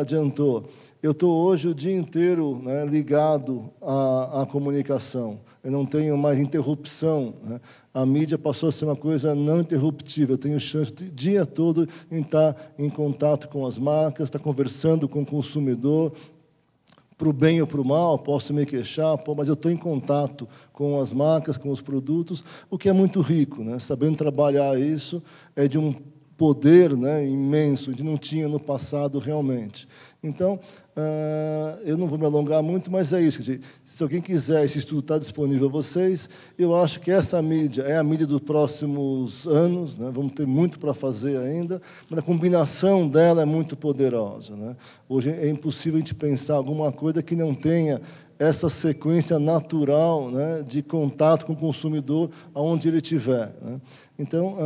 Speaker 5: adiantou. Eu estou hoje o dia inteiro, né, ligado à comunicação. Eu não tenho mais interrupção, né? A mídia passou a ser uma coisa não interruptível. Eu tenho chance o dia todo em estar em contato com as marcas, estar conversando com o consumidor, para o bem ou para o mal, posso me queixar, mas eu estou em contato com as marcas, com os produtos, o que é muito rico, né? Sabendo trabalhar isso é de um poder, né, imenso, que não tinha no passado realmente. Então, eu não vou me alongar muito, mas é isso. Quer dizer, se alguém quiser, esse estudo está disponível a vocês. Eu acho que essa mídia é a mídia dos próximos anos, né? Vamos ter muito para fazer ainda, mas a combinação dela é muito poderosa, né? Hoje é impossível a gente pensar alguma coisa que não tenha essa sequência natural, né, de contato com o consumidor, aonde ele estiver, né? Então,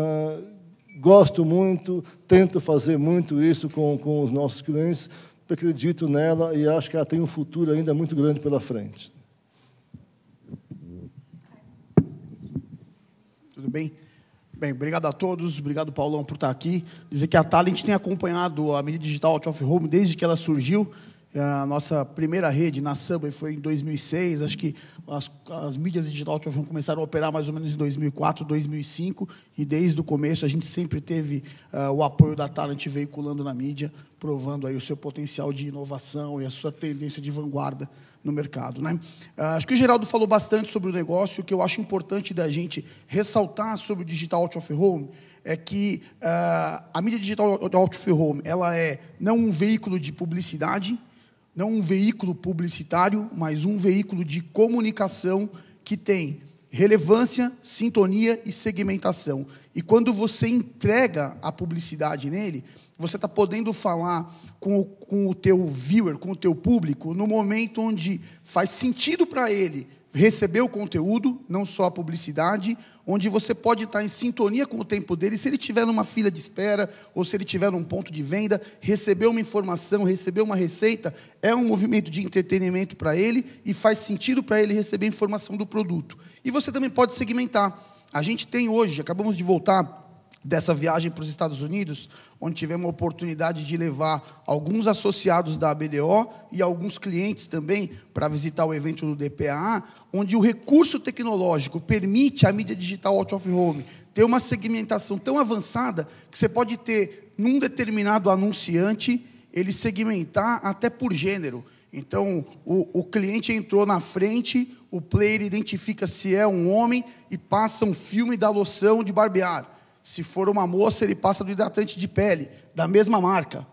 Speaker 5: gosto muito, tento fazer muito isso com os nossos clientes, acredito nela e acho que ela tem um futuro ainda muito grande pela frente.
Speaker 6: Tudo bem? Bem, obrigado a todos, obrigado, Paulão, por estar aqui. Dizer que a Talent tem acompanhado a mídia digital Out of Home desde que ela surgiu. A nossa primeira rede na Subway foi em 2006, acho que as mídias digital Out of Home começaram a operar mais ou menos em 2004, 2005, e desde o começo a gente sempre teve o apoio da Talent veiculando na mídia, provando aí o seu potencial de inovação e a sua tendência de vanguarda no mercado, né? Acho que o Geraldo falou bastante sobre o negócio. O que eu acho importante da gente ressaltar sobre o digital Out of Home é que a mídia digital Out of Home ela é não um veículo de publicidade, não um veículo publicitário, mas um veículo de comunicação que tem relevância, sintonia e segmentação. E quando você entrega a publicidade nele, você está podendo falar com o teu viewer, com o teu público, no momento onde faz sentido para ele receber o conteúdo, não só a publicidade, onde você pode estar em sintonia com o tempo dele, se ele estiver numa fila de espera, ou se ele estiver num ponto de venda, receber uma informação, receber uma receita, é um movimento de entretenimento para ele e faz sentido para ele receber informação do produto. E você também pode segmentar. A gente tem hoje, acabamos de voltar dessa viagem para os Estados Unidos, onde tivemos a oportunidade de levar alguns associados da BDO e alguns clientes também para visitar o evento do DPA, onde o recurso tecnológico permite a mídia digital Out of Home ter uma segmentação tão avançada que você pode ter, num determinado anunciante, ele segmentar até por gênero. Então, o cliente entrou na frente, o player identifica se é um homem e passa um filme da loção de barbear. Se for uma moça, ele passa do hidratante de pele, da mesma marca.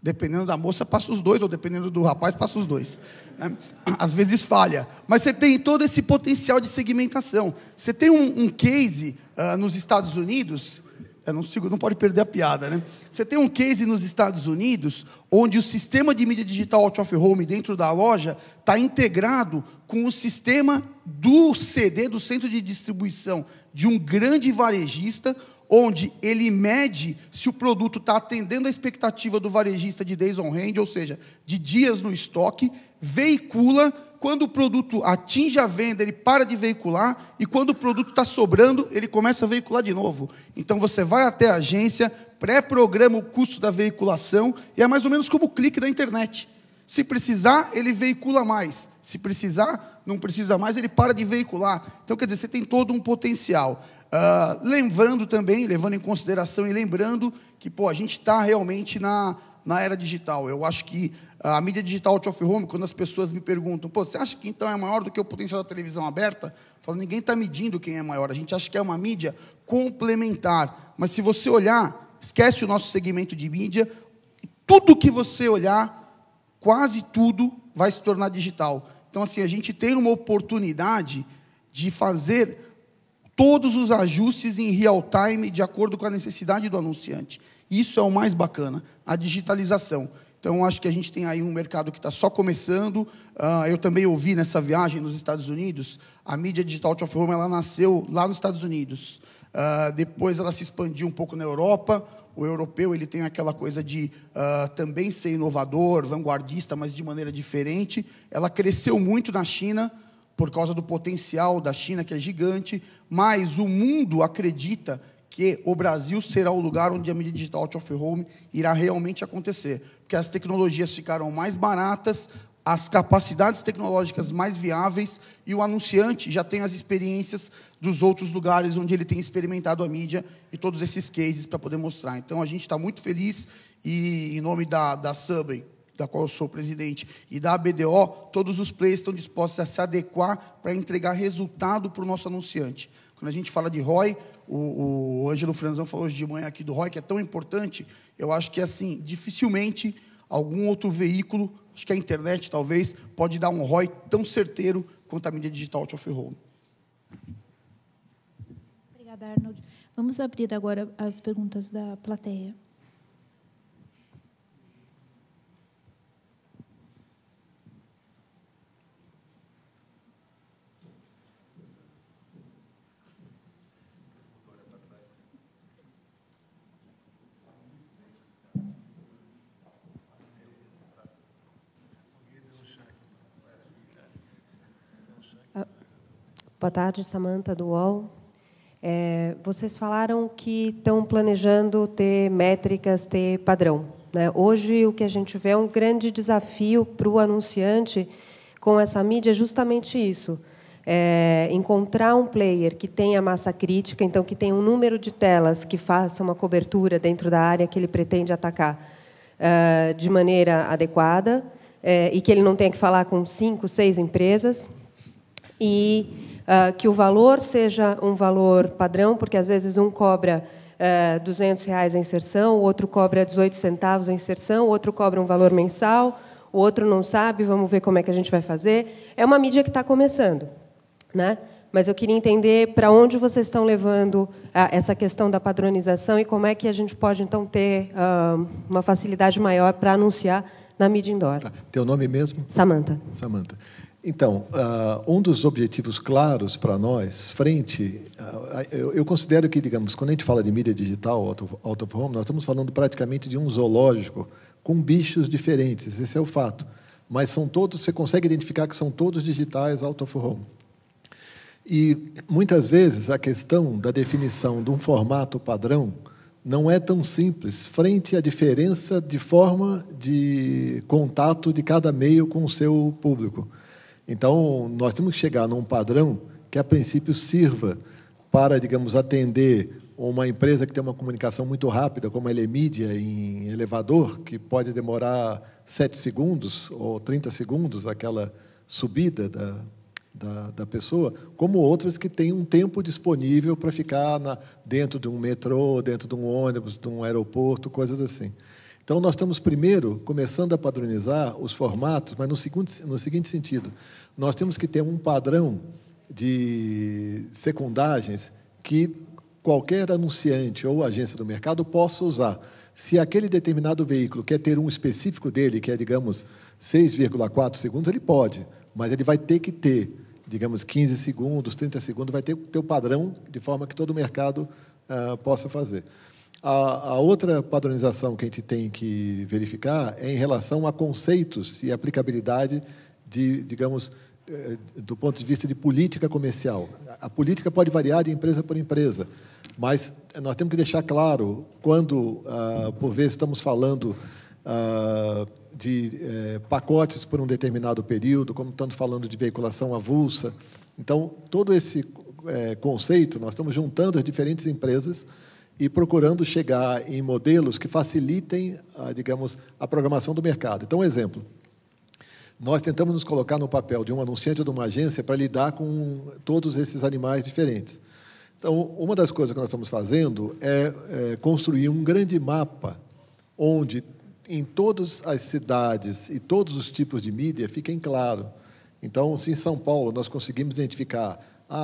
Speaker 6: Dependendo da moça, passa os dois, ou dependendo do rapaz, passa os dois. Né? Às vezes falha. Mas você tem todo esse potencial de segmentação. Você tem um case nos Estados Unidos... não pode perder a piada, né? Você tem um case nos Estados Unidos, onde o sistema de mídia digital out of home dentro da loja está integrado com o sistema do CD, do centro de distribuição, de um grande varejista, onde ele mede se o produto está atendendo a expectativa do varejista de days on hand, ou seja, de dias no estoque, veicula. Quando o produto atinge a venda, ele para de veicular, e quando o produto está sobrando, ele começa a veicular de novo. Então, você vai até a agência, pré-programa o custo da veiculação, e é mais ou menos como o clique da internet. Se precisar, ele veicula mais. Se precisar, não precisa mais, ele para de veicular. Então, quer dizer, você tem todo um potencial. Lembrando também, levando em consideração e lembrando que a gente está realmente na era digital. Eu acho que a mídia digital out of home, quando as pessoas me perguntam, você acha que então é maior do que o potencial da televisão aberta? Eu falo, ninguém está medindo quem é maior. A gente acha que é uma mídia complementar. Mas se você olhar, esquece o nosso segmento de mídia, tudo que você olhar, quase tudo vai se tornar digital. Então, assim, a gente tem uma oportunidade de fazer todos os ajustes em real time, de acordo com a necessidade do anunciante. Isso é o mais bacana, a digitalização. Então, acho que a gente tem aí um mercado que está só começando. Eu também ouvi nessa viagem nos Estados Unidos, a mídia digital out of home, ela nasceu lá nos Estados Unidos. Depois ela se expandiu um pouco na Europa. O europeu ele tem aquela coisa de também ser inovador, vanguardista, mas de maneira diferente. Ela cresceu muito na China, por causa do potencial da China, que é gigante, mas o mundo acredita que o Brasil será o lugar onde a mídia digital out of home irá realmente acontecer, porque as tecnologias ficaram mais baratas, as capacidades tecnológicas mais viáveis, e o anunciante já tem as experiências dos outros lugares onde ele tem experimentado a mídia e todos esses cases para poder mostrar. Então, a gente está muito feliz, e em nome da Subway, da qual eu sou presidente, e da ABDO, todos os players estão dispostos a se adequar para entregar resultado para o nosso anunciante. Quando a gente fala de ROI, o Ângelo Franzão falou hoje de manhã aqui do ROI, que é tão importante, eu acho que, assim, dificilmente algum outro veículo, acho que a internet, talvez, pode dar um ROI tão certeiro quanto a mídia digital out of home.
Speaker 4: Obrigada, Arnold. Vamos abrir agora as perguntas da plateia.
Speaker 7: Boa tarde, Samantha, do UOL. Vocês falaram que estão planejando ter métricas, ter padrão, né? Hoje, o que a gente vê é um grande desafio para o anunciante com essa mídia é justamente isso. Encontrar um player que tenha massa crítica, então, que tenha um número de telas que faça uma cobertura dentro da área que ele pretende atacar de maneira adequada, e que ele não tenha que falar com 5, 6 empresas, e que o valor seja um valor padrão, porque, às vezes, um cobra R$200 a inserção, o outro cobra 18 centavos a inserção, o outro cobra um valor mensal, o outro não sabe, vamos ver como é que a gente vai fazer. É uma mídia que está começando, né? Mas eu queria entender para onde vocês estão levando essa questão da padronização e como é que a gente pode, então, ter uma facilidade maior para anunciar na mídia indoor.
Speaker 2: Teu nome mesmo?
Speaker 7: Samantha.
Speaker 2: Samantha. Então, um dos objetivos claros para nós, eu considero que, digamos, quando a gente fala de mídia digital, out of home, nós estamos falando praticamente de um zoológico com bichos diferentes, esse é o fato. Mas são todos, você consegue identificar que são todos digitais out of home. E, muitas vezes, a questão da definição de um formato padrão não é tão simples, frente à diferença de forma de contato de cada meio com o seu público. Então, nós temos que chegar num padrão que, a princípio, sirva para, digamos, atender uma empresa que tem uma comunicação muito rápida, como a Elemídia, em elevador, que pode demorar 7 segundos ou 30 segundos, aquela subida da pessoa, como outras que têm um tempo disponível para ficar dentro de um metrô, dentro de um ônibus, de um aeroporto, coisas assim. Então, nós estamos, primeiro, começando a padronizar os formatos, mas no seguinte sentido, nós temos que ter um padrão de secundagens que qualquer anunciante ou agência do mercado possa usar. Se aquele determinado veículo quer ter um específico dele, que é, digamos, 6,4 segundos, ele pode, mas ele vai ter que ter, digamos, 15 segundos, 30 segundos, vai ter o padrão, de forma que todo o mercado possa fazer. A outra padronização que a gente tem que verificar é em relação a conceitos e aplicabilidade digamos, do ponto de vista de política comercial. A política pode variar de empresa por empresa, mas nós temos que deixar claro, quando, por vezes, estamos falando de pacotes por um determinado período, como estamos falando de veiculação avulsa. Então, todo esse conceito, nós estamos juntando as diferentes empresas e procurando chegar em modelos que facilitem, digamos, a programação do mercado. Então, um exemplo. Nós tentamos nos colocar no papel de um anunciante ou de uma agência para lidar com todos esses animais diferentes. Então, uma das coisas que nós estamos fazendo é construir um grande mapa onde, em todas as cidades e todos os tipos de mídia, fiquem claro. Então, se em São Paulo nós conseguimos identificar,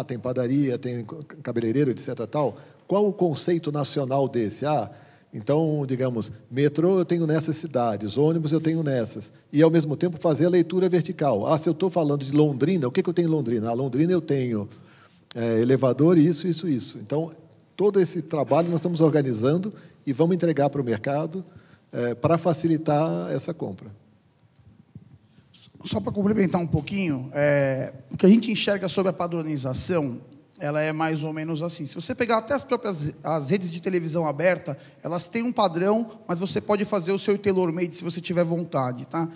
Speaker 2: tem padaria, tem cabeleireiro, etc., tal, qual o conceito nacional desse? Então, digamos, metrô eu tenho nessas cidades, ônibus eu tenho nessas, e, ao mesmo tempo, fazer a leitura vertical. Se eu estou falando de Londrina, o que eu tenho em Londrina? Londrina eu tenho elevador, isso. Então, todo esse trabalho nós estamos organizando e vamos entregar para o mercado para facilitar essa compra.
Speaker 6: Só para complementar um pouquinho, o que a gente enxerga sobre a padronização, ela é mais ou menos assim. Se você pegar até as redes de televisão aberta, elas têm um padrão, mas você pode fazer o seu tailor-made se você tiver vontade. Tá?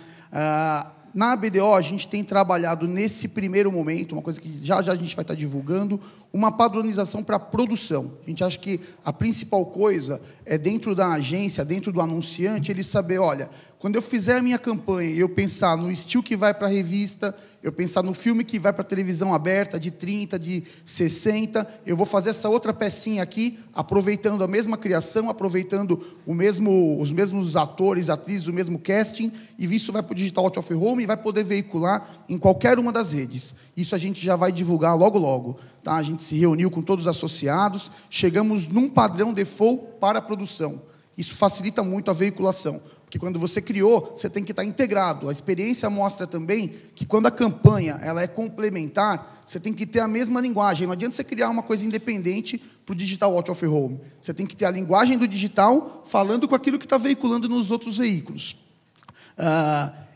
Speaker 6: Na ABDO, a gente tem trabalhado nesse primeiro momento, uma coisa que já a gente vai estar divulgando, uma padronização para produção. A gente acha que a principal coisa é, dentro da agência, dentro do anunciante, ele saber, olha, quando eu fizer a minha campanha e eu pensar no estilo que vai para a revista, eu pensar no filme que vai para a televisão aberta, de 30, de 60, eu vou fazer essa outra pecinha aqui, aproveitando a mesma criação, aproveitando os mesmos atores, atrizes, o mesmo casting, e isso vai para o Digital Out of Home e vai poder veicular em qualquer uma das redes. Isso a gente já vai divulgar logo, logo. Tá? A gente se reuniu com todos os associados, chegamos num padrão default para a produção. Isso facilita muito a veiculação, porque quando você criou, você tem que estar integrado. A experiência mostra também que quando a campanha ela é complementar, você tem que ter a mesma linguagem. Não adianta você criar uma coisa independente para o Digital Out of Home. Você tem que ter a linguagem do digital falando com aquilo que está veiculando nos outros veículos.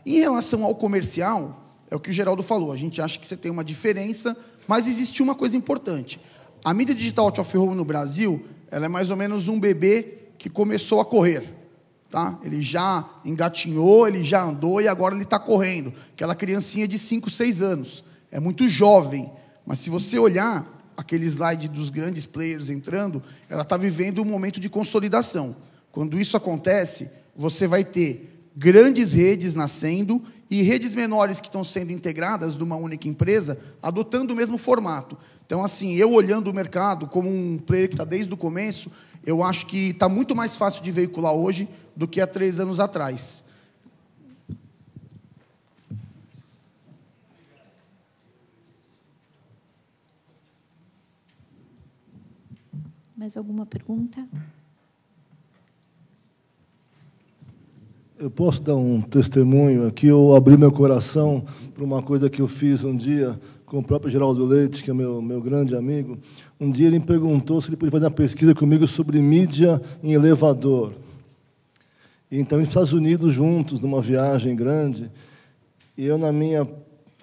Speaker 6: Em relação ao comercial, é o que o Geraldo falou, a gente acha que você tem uma diferença, mas existe uma coisa importante. A mídia digital Out of Home no Brasil, ela é mais ou menos um bebê que começou a correr. Tá? Ele já engatinhou, ele já andou e agora ele está correndo. Aquela criancinha de 5, 6 anos. É muito jovem, mas se você olhar aquele slide dos grandes players entrando, ela está vivendo um momento de consolidação. Quando isso acontece, você vai ter grandes redes nascendo e redes menores que estão sendo integradas de uma única empresa, adotando o mesmo formato. Então, assim, eu olhando o mercado como um player que está desde o começo, eu acho que está muito mais fácil de veicular hoje do que há 3 anos atrás.
Speaker 4: Mais alguma pergunta?
Speaker 5: Eu posso dar um testemunho aqui? Eu abri meu coração para uma coisa que eu fiz um dia com o próprio Geraldo Leite, que é meu grande amigo. Um dia ele me perguntou se ele podia fazer uma pesquisa comigo sobre mídia em elevador. E então, nos Estados Unidos, juntos, numa viagem grande, e eu, na minha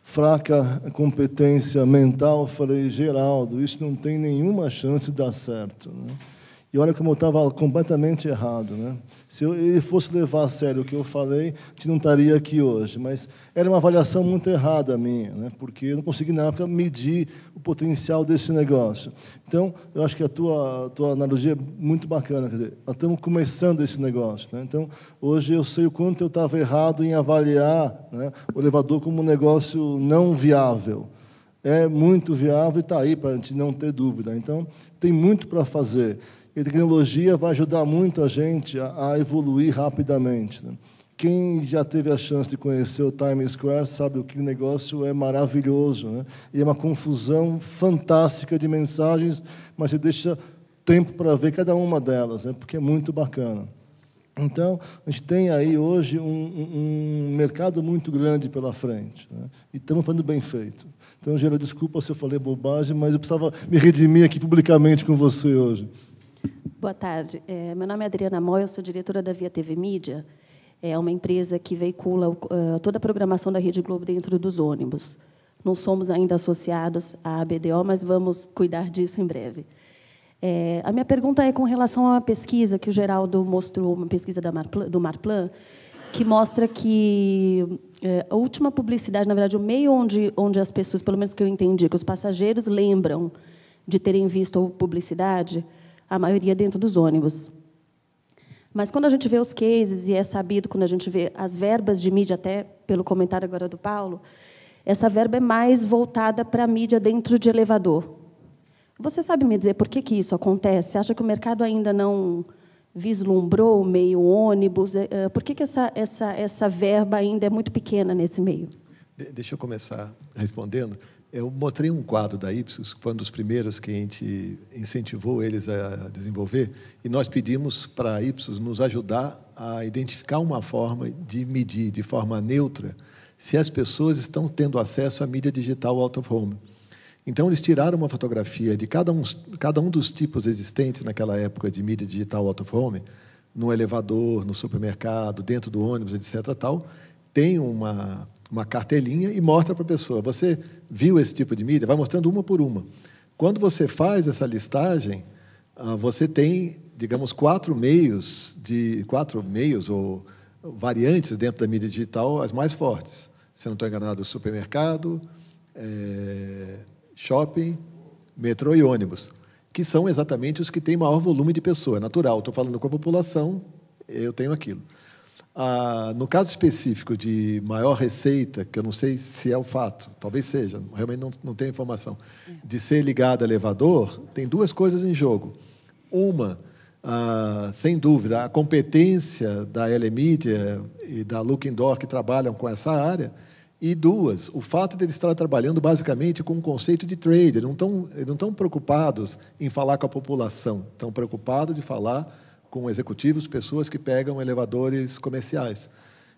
Speaker 5: fraca competência mental, falei, Geraldo, isso não tem nenhuma chance de dar certo, né? E olha como eu estava completamente errado, né? Se ele fosse levar a sério o que eu falei, a gente não estaria aqui hoje. Mas era uma avaliação muito errada minha, né? Porque eu não consegui, na época, medir o potencial desse negócio. Então, eu acho que a tua analogia é muito bacana. Quer dizer, nós estamos começando esse negócio, né? Então, hoje eu sei o quanto eu estava errado em avaliar, né, o elevador como um negócio não viável. É muito viável e está aí para a gente não ter dúvida. Então, tem muito para fazer. E a tecnologia vai ajudar muito a gente a evoluir rapidamente, né? Quem já teve a chance de conhecer o Times Square sabe que o negócio é maravilhoso, né? E é uma confusão fantástica de mensagens, mas você deixa tempo para ver cada uma delas, né? Porque é muito bacana. Então, a gente tem aí hoje um mercado muito grande pela frente, né? E estamos fazendo bem feito. Então, Geraldo, desculpa se eu falei bobagem, mas eu precisava me redimir aqui publicamente com você hoje.
Speaker 8: Boa tarde. Meu nome é Adriana Moy, eu sou diretora da Via TV Mídia. É uma empresa que veicula toda a programação da Rede Globo dentro dos ônibus. Não somos ainda associados à BDO, mas vamos cuidar disso em breve. A minha pergunta é com relação a uma pesquisa que o Geraldo mostrou, uma pesquisa do Marplan, que mostra que a última publicidade, na verdade, o meio onde as pessoas, pelo menos que eu entendi, que os passageiros lembram de terem visto a publicidade, a maioria dentro dos ônibus. Mas, quando a gente vê os cases, e é sabido, quando a gente vê as verbas de mídia, até pelo comentário agora do Paulo, essa verba é mais voltada para a mídia dentro de elevador. Você sabe me dizer por que isso acontece? Você acha que o mercado ainda não vislumbrou o meio ônibus? Por que essa verba ainda é muito pequena nesse meio?
Speaker 2: Deixa eu começar respondendo. Eu mostrei um quadro da Ipsos, que foi um dos primeiros que a gente incentivou eles a desenvolver, e nós pedimos para a Ipsos nos ajudar a identificar uma forma de medir de forma neutra se as pessoas estão tendo acesso à mídia digital out of home. Então, eles tiraram uma fotografia de cada um dos tipos existentes naquela época de mídia digital out of home, no elevador, no supermercado, dentro do ônibus, etc. Tal. Tem uma cartelinha e mostra para a pessoa. Você viu esse tipo de mídia? Vai mostrando uma por uma. Quando você faz essa listagem, você tem, digamos, quatro meios ou variantes dentro da mídia digital, as mais fortes. Se não estou enganado, supermercado, shopping, metrô e ônibus, que são exatamente os que têm maior volume de pessoa. É natural, estou falando com a população, eu tenho aquilo. No caso específico de maior receita, que eu não sei se é o fato, talvez seja, realmente não tenho informação, de ser ligado a elevador, tem duas coisas em jogo. Uma, sem dúvida, a competência da Elemedia e da Look Indoor, que trabalham com essa área, e duas, o fato de eles estarem trabalhando basicamente com o conceito de trade. Eles não estão preocupados em falar com a população, estão preocupados de falar com executivos, pessoas que pegam elevadores comerciais.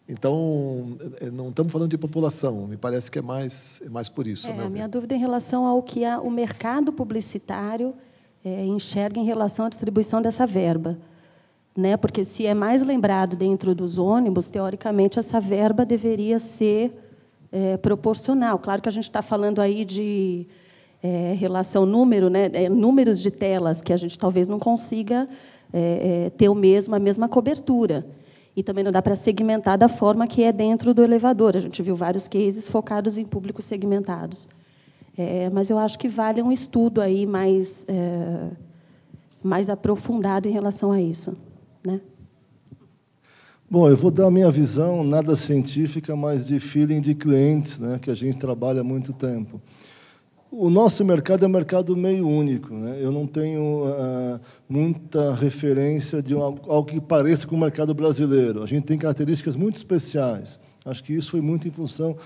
Speaker 2: Então, não estamos falando de população, me parece que é mais por isso.
Speaker 8: A minha dúvida é em relação ao que o mercado publicitário enxerga em relação à distribuição dessa verba, né? Porque, se é mais lembrado dentro dos ônibus, teoricamente, essa verba deveria ser proporcional. Claro que a gente está falando aí de relação número, né? Números de telas, que a gente talvez não consiga ter a mesma cobertura. E também não dá para segmentar da forma que é dentro do elevador. A gente viu vários cases focados em públicos segmentados. Mas eu acho que vale um estudo aí mais aprofundado em relação a isso, né?
Speaker 5: Bom, eu vou dar a minha visão, nada científica, mas de feeling de clientes, né, que a gente trabalha há muito tempo. O nosso mercado é um mercado meio único, né? Eu não tenho muita referência de algo que pareça com o mercado brasileiro. A gente tem características muito especiais. Acho que isso foi muito em função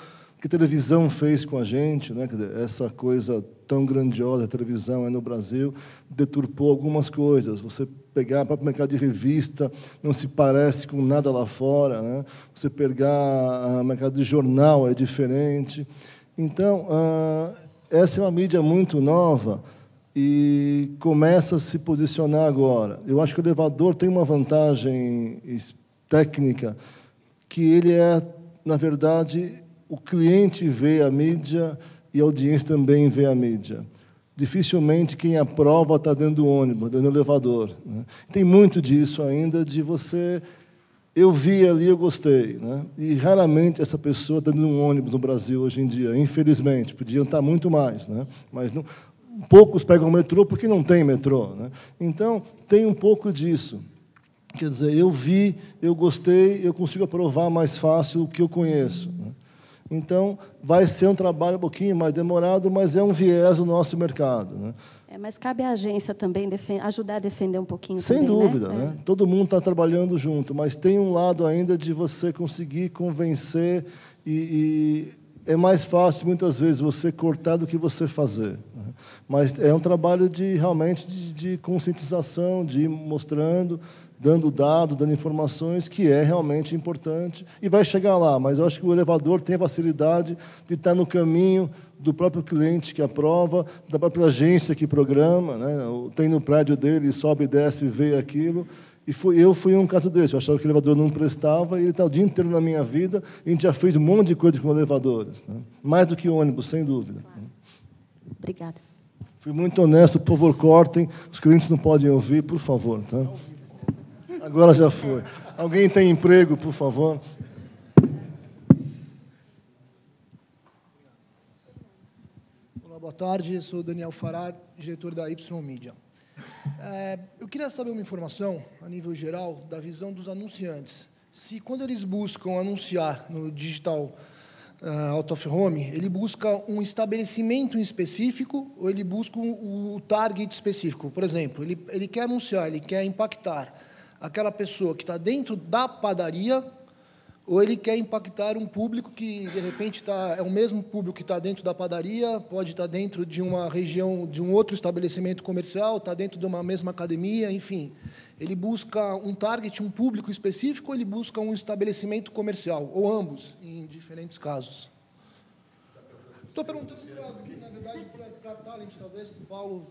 Speaker 5: que a televisão fez com a gente, né? Quer dizer, essa coisa tão grandiosa, a televisão no Brasil, deturpou algumas coisas. Você pegar o próprio mercado de revista, não se parece com nada lá fora, né? Você pegar o mercado de jornal, é diferente. Então, essa é uma mídia muito nova e começa a se posicionar agora. Eu acho que o elevador tem uma vantagem técnica, que ele na verdade, o cliente vê a mídia e a audiência também vê a mídia. Dificilmente quem aprova está dentro do ônibus, dentro do elevador, né? Tem muito disso ainda, de você... Eu vi ali, eu gostei, né? E raramente essa pessoa está dentro de um ônibus no Brasil hoje em dia, infelizmente. Podiam estar muito mais, né? Mas não, poucos pegam o metrô porque não tem metrô, né? Então, tem um pouco disso. Quer dizer, eu vi, eu gostei, eu consigo aprovar mais fácil o que eu conheço, né? Então, vai ser um trabalho um pouquinho mais demorado, mas é um viés do nosso mercado, né?
Speaker 8: Mas cabe à agência também ajudar a defender um pouquinho
Speaker 5: Sem
Speaker 8: também,
Speaker 5: dúvida, né? Todo mundo está trabalhando junto, mas tem um lado ainda de você conseguir convencer e é mais fácil, muitas vezes, você cortar do que você fazer, né? Mas é um trabalho realmente de conscientização, de ir mostrando, dando dados, dando informações, que é realmente importante, e vai chegar lá, mas eu acho que o elevador tem a facilidade de estar no caminho do próprio cliente que aprova, da própria agência que programa, né? Tem no prédio dele, sobe, desce, vê aquilo. E eu fui um caso desse. Eu achava que o elevador não prestava, e ele está o dia inteiro na minha vida, e a gente já fez um monte de coisa com elevadores, né? Mais do que ônibus, sem dúvida.
Speaker 8: Claro. Obrigada.
Speaker 5: Fui muito honesto, por favor, cortem. Os clientes não podem ouvir, por favor. Tá? Agora já foi. Alguém tem emprego, por favor?
Speaker 9: Olá, boa tarde. Sou o Daniel Farad, diretor da Y Media. Eu queria saber uma informação, a nível geral, da visão dos anunciantes. Se, quando eles buscam anunciar no digital out of home, ele busca um estabelecimento em específico ou ele busca o target específico? Por exemplo, ele quer anunciar, ele quer impactar aquela pessoa que está dentro da padaria, ou ele quer impactar um público que, de repente, é o mesmo público que está dentro da padaria, pode estar dentro de uma região, de um outro estabelecimento comercial, está dentro de uma mesma academia, enfim. Ele busca um target, um público específico, ou ele busca um estabelecimento comercial, ou ambos, em diferentes casos? Estou perguntando, na verdade, para a Talent, talvez, para o Paulo,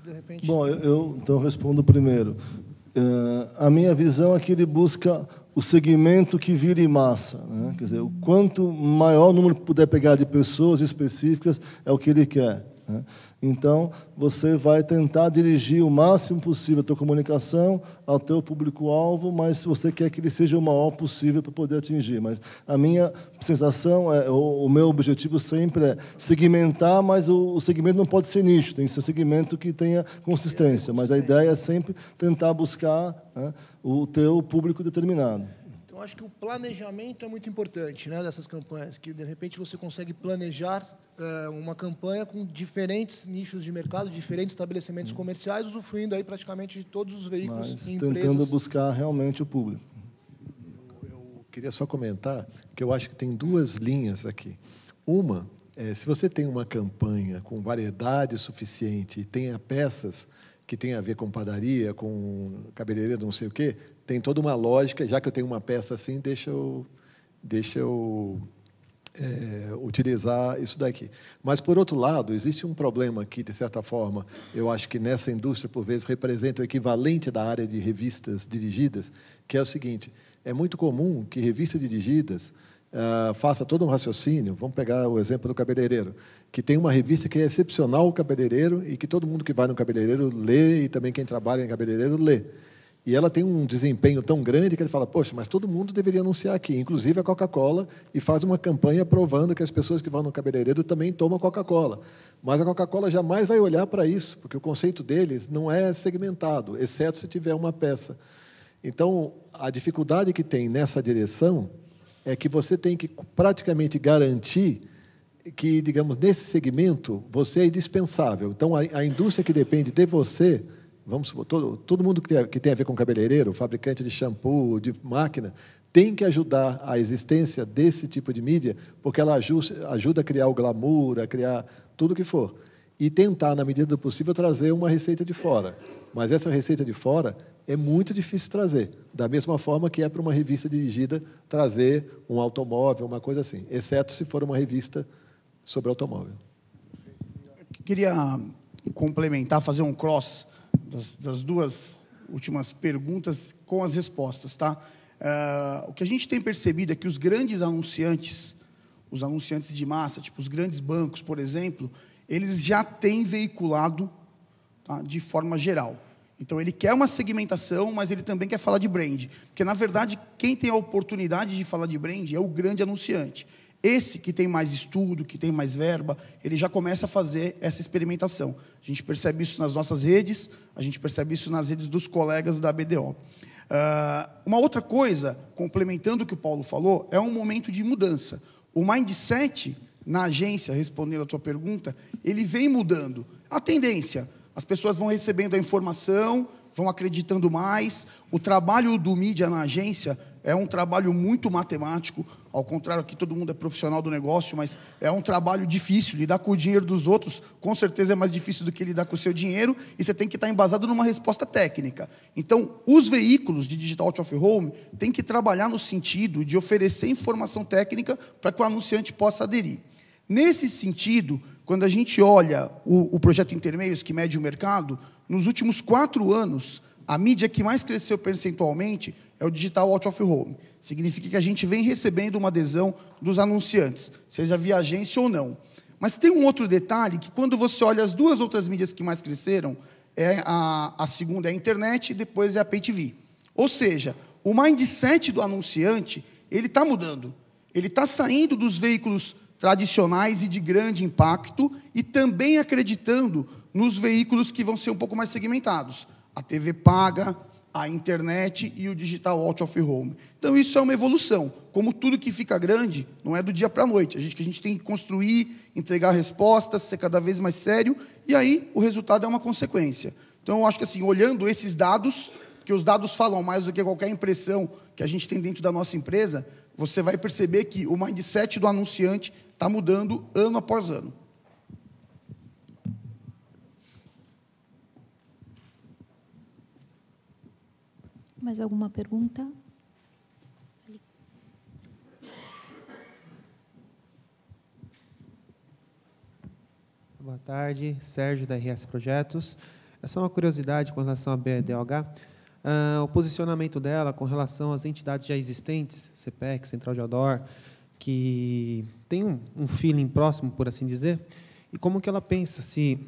Speaker 9: de repente...
Speaker 5: Bom, eu então respondo primeiro. A minha visão é que ele busca o segmento que vire massa, né? Quer dizer, o quanto maior o número puder pegar de pessoas específicas é o que ele quer, né? Então, você vai tentar dirigir o máximo possível a tua comunicação ao teu público-alvo, mas você quer que ele seja o maior possível para poder atingir. Mas a minha sensação, o meu objetivo sempre é segmentar, mas o segmento não pode ser nicho, tem que ser um segmento que tenha consistência. Mas a ideia é sempre tentar buscar, né, o teu público determinado.
Speaker 9: Então, acho que o planejamento é muito importante, né, dessas campanhas, que, de repente, você consegue planejar uma campanha com diferentes nichos de mercado, diferentes estabelecimentos comerciais, usufruindo aí praticamente de todos os veículos e empresas.
Speaker 5: Tentando buscar realmente o público.
Speaker 2: Eu queria só comentar que eu acho que tem duas linhas aqui. Uma, se você tem uma campanha com variedade suficiente e tenha peças que tem a ver com padaria, com cabeleireiro, não sei o quê, tem toda uma lógica. Já que eu tenho uma peça assim, deixa eu utilizar isso daqui. Mas, por outro lado, existe um problema aqui, de certa forma, eu acho que nessa indústria, por vezes, representa o equivalente da área de revistas dirigidas, que é o seguinte: é muito comum que revistas dirigidas faça todo um raciocínio. Vamos pegar o exemplo do cabeleireiro, que tem uma revista que é excepcional, o cabeleireiro, e que todo mundo que vai no cabeleireiro lê, e também quem trabalha em cabeleireiro lê. E ela tem um desempenho tão grande que ele fala: poxa, mas todo mundo deveria anunciar aqui, inclusive a Coca-Cola, e faz uma campanha provando que as pessoas que vão no cabeleireiro também tomam Coca-Cola. Mas a Coca-Cola jamais vai olhar para isso, porque o conceito deles não é segmentado, exceto se tiver uma peça. Então, a dificuldade que tem nessa direção é que você tem que praticamente garantir que, digamos, nesse segmento, você é indispensável. Então, a indústria que depende de você, vamos supor, todo mundo que tem a ver com cabeleireiro, fabricante de shampoo, de máquina, tem que ajudar a existência desse tipo de mídia, porque ela ajuda a criar o glamour, a criar tudo o que for. E tentar, na medida do possível, trazer uma receita de fora. Mas essa receita de fora é muito difícil trazer, da mesma forma que é para uma revista dirigida trazer um automóvel, uma coisa assim, exceto se for uma revista sobre automóvel.
Speaker 6: Eu queria complementar, fazer um cross das duas últimas perguntas com as respostas, tá? O que a gente tem percebido é que os grandes anunciantes, os anunciantes de massa, tipo os grandes bancos, por exemplo, eles já têm veiculado, tá, de forma geral. Então, ele quer uma segmentação, mas ele também quer falar de brand. Porque, na verdade, quem tem a oportunidade de falar de brand é o grande anunciante. Esse que tem mais estudo, que tem mais verba, ele já começa a fazer essa experimentação. A gente percebe isso nas nossas redes, a gente percebe isso nas redes dos colegas da BDO. Uma outra coisa, complementando o que o Paulo falou, é um momento de mudança. O mindset na agência, respondendo a tua pergunta, ele vem mudando. A tendência, as pessoas vão recebendo a informação, vão acreditando mais. O trabalho do mídia na agência é um trabalho muito matemático, ao contrário que todo mundo é profissional do negócio, mas é um trabalho difícil. Lidar com o dinheiro dos outros, com certeza, é mais difícil do que lidar com o seu dinheiro, e você tem que estar embasado numa resposta técnica. Então, os veículos de Digital Out of Home têm que trabalhar no sentido de oferecer informação técnica para que o anunciante possa aderir. Nesse sentido, quando a gente olha o projeto Intermeios, que mede o mercado, nos últimos 4 anos, a mídia que mais cresceu percentualmente é o Digital Out of Home. Significa que a gente vem recebendo uma adesão dos anunciantes, seja via agência ou não. Mas tem um outro detalhe, que quando você olha as 2 outras mídias que mais cresceram, a segunda é a internet e depois é a Pay TV. Ou seja, o mindset do anunciante, ele está mudando. Ele está saindo dos veículos tradicionais e de grande impacto e também acreditando nos veículos que vão ser um pouco mais segmentados. A TV paga, a internet e o digital out of home. Então, isso é uma evolução. Como tudo que fica grande, não é do dia para a noite. A gente tem que construir, entregar respostas, ser cada vez mais sério, e aí o resultado é uma consequência. Então, eu acho que, assim, olhando esses dados, que os dados falam mais do que qualquer impressão que a gente tem dentro da nossa empresa, você vai perceber que o mindset do anunciante está mudando ano após ano.
Speaker 4: Mais alguma pergunta?
Speaker 10: Boa tarde, Sérgio, da RS Projetos. Essa é uma curiosidade com relação à BDOH. O posicionamento dela com relação às entidades já existentes, CPEC, Central de Outdoor, que tem um feeling próximo, por assim dizer, e como que ela pensa se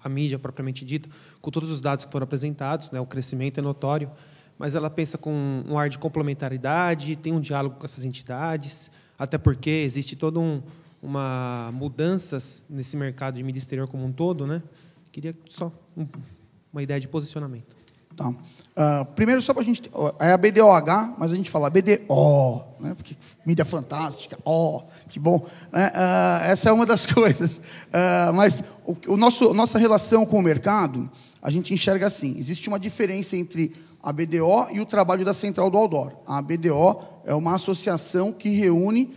Speaker 10: a mídia propriamente dita, com todos os dados que foram apresentados, né, o crescimento é notório, mas ela pensa com um ar de complementaridade, tem um diálogo com essas entidades, até porque existe toda uma mudanças nesse mercado de mídia exterior como um todo, né? Queria só uma ideia de posicionamento.
Speaker 6: Tá. Primeiro, só para a gente... É a BDOH, mas a gente fala BDO, né? Porque mídia fantástica, que bom. Essa é uma das coisas. Mas nossa relação com o mercado, a gente enxerga assim. Existe uma diferença entre a BDO e o trabalho da Central do Outdoor. A BDO é uma associação que reúne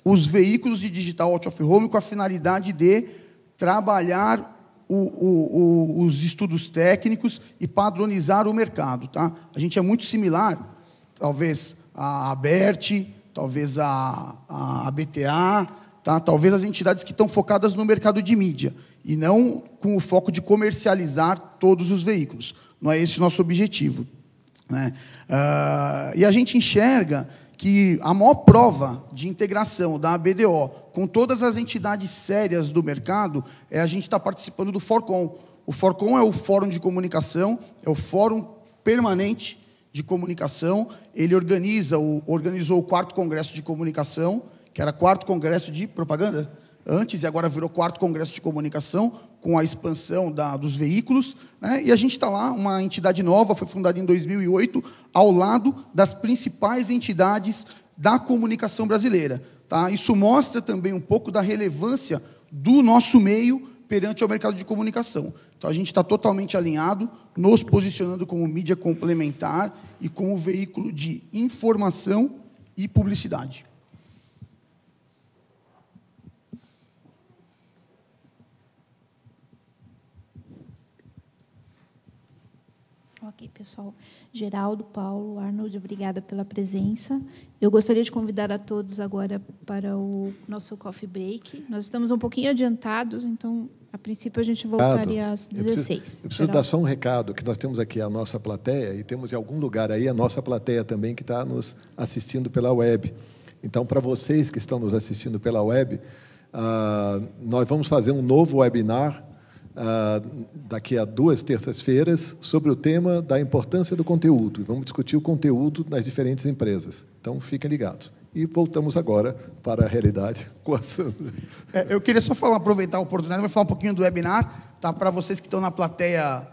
Speaker 6: os veículos de digital out of home com a finalidade de trabalhar os estudos técnicos e padronizar o mercado. Tá? A gente é muito similar, talvez, a ABERT, talvez a BTA, tá? Talvez as entidades que estão focadas no mercado de mídia, e não com o foco de comercializar todos os veículos. Não é esse o nosso objetivo. Né? E a gente enxerga que a maior prova de integração da BDO com todas as entidades sérias do mercado é a gente estar participando do FORCOM. O FORCOM é o Fórum de Comunicação, é o Fórum Permanente de Comunicação. Ele organizou o 4º Congresso de Comunicação, que era 4º Congresso de Propaganda, antes, e agora virou 4º Congresso de Comunicação, com a expansão dos veículos, né? E a gente está lá, uma entidade nova, foi fundada em 2008, ao lado das principais entidades da comunicação brasileira. Tá? Isso mostra também um pouco da relevância do nosso meio perante ao mercado de comunicação. Então, a gente está totalmente alinhado, nos posicionando como mídia complementar e como veículo de informação e publicidade.
Speaker 4: Ok, pessoal. Geraldo, Paulo, Arnold, obrigada pela presença. Eu gostaria de convidar a todos agora para o nosso coffee break. Nós estamos um pouquinho adiantados, então, a princípio, a gente voltaria às 16.
Speaker 2: Eu preciso dar só um recado, que nós temos aqui a nossa plateia, e temos em algum lugar aí a nossa plateia também, que está nos assistindo pela web. Então, para vocês que estão nos assistindo pela web, Nós vamos fazer um novo webinar daqui a 2 terças-feiras sobre o tema da importância do conteúdo. E vamos discutir o conteúdo nas diferentes empresas. Então, fiquem ligados. E voltamos agora para a realidade com a Sandra.
Speaker 6: Eu queria só aproveitar a oportunidade para falar um pouquinho do webinar, tá? Para vocês que estão na plateia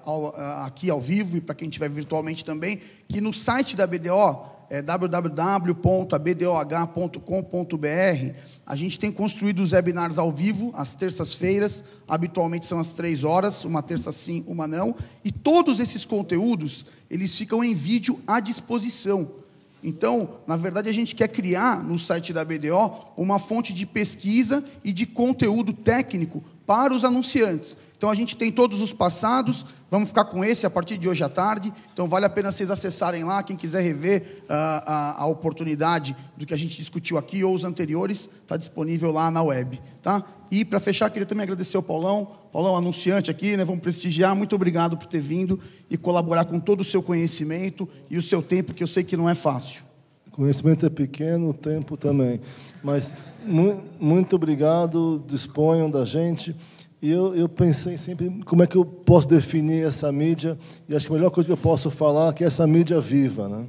Speaker 6: aqui ao vivo e para quem estiver virtualmente também, que no site da BDO, www.abdoh.com.br, a gente tem construído os webinars ao vivo, às terças-feiras, habitualmente são às 3 horas, uma terça sim, uma não, e todos esses conteúdos, eles ficam em vídeo à disposição. Então, na verdade, a gente quer criar no site da BDO uma fonte de pesquisa e de conteúdo técnico para os anunciantes. Então, a gente tem todos os passados, vamos ficar com esse a partir de hoje à tarde, então vale a pena vocês acessarem lá, quem quiser rever a oportunidade do que a gente discutiu aqui ou os anteriores, está disponível lá na web. Tá? E, para fechar, queria também agradecer ao Paulão, anunciante aqui, né, vamos prestigiar, muito obrigado por ter vindo e colaborar com todo o seu conhecimento e o seu tempo, que eu sei que não é fácil.
Speaker 5: O conhecimento é pequeno, o tempo também. Mas muito obrigado, disponham da gente. E eu pensei sempre como é que eu posso definir essa mídia, e acho que a melhor coisa que eu posso falar é que essa mídia viva, né?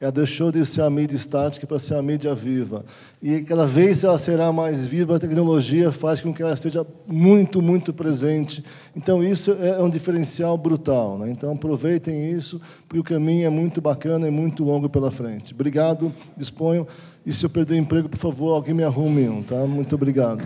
Speaker 5: Ela deixou de ser a mídia estática para ser a mídia viva. E cada vez ela será mais viva, a tecnologia faz com que ela esteja muito, muito presente. Então, isso é um diferencial brutal, né? Então, aproveitem isso, porque o caminho é muito bacana e muito longo pela frente. Obrigado, disponham. E se eu perder o emprego, por favor, alguém me arrume um, tá? Muito obrigado.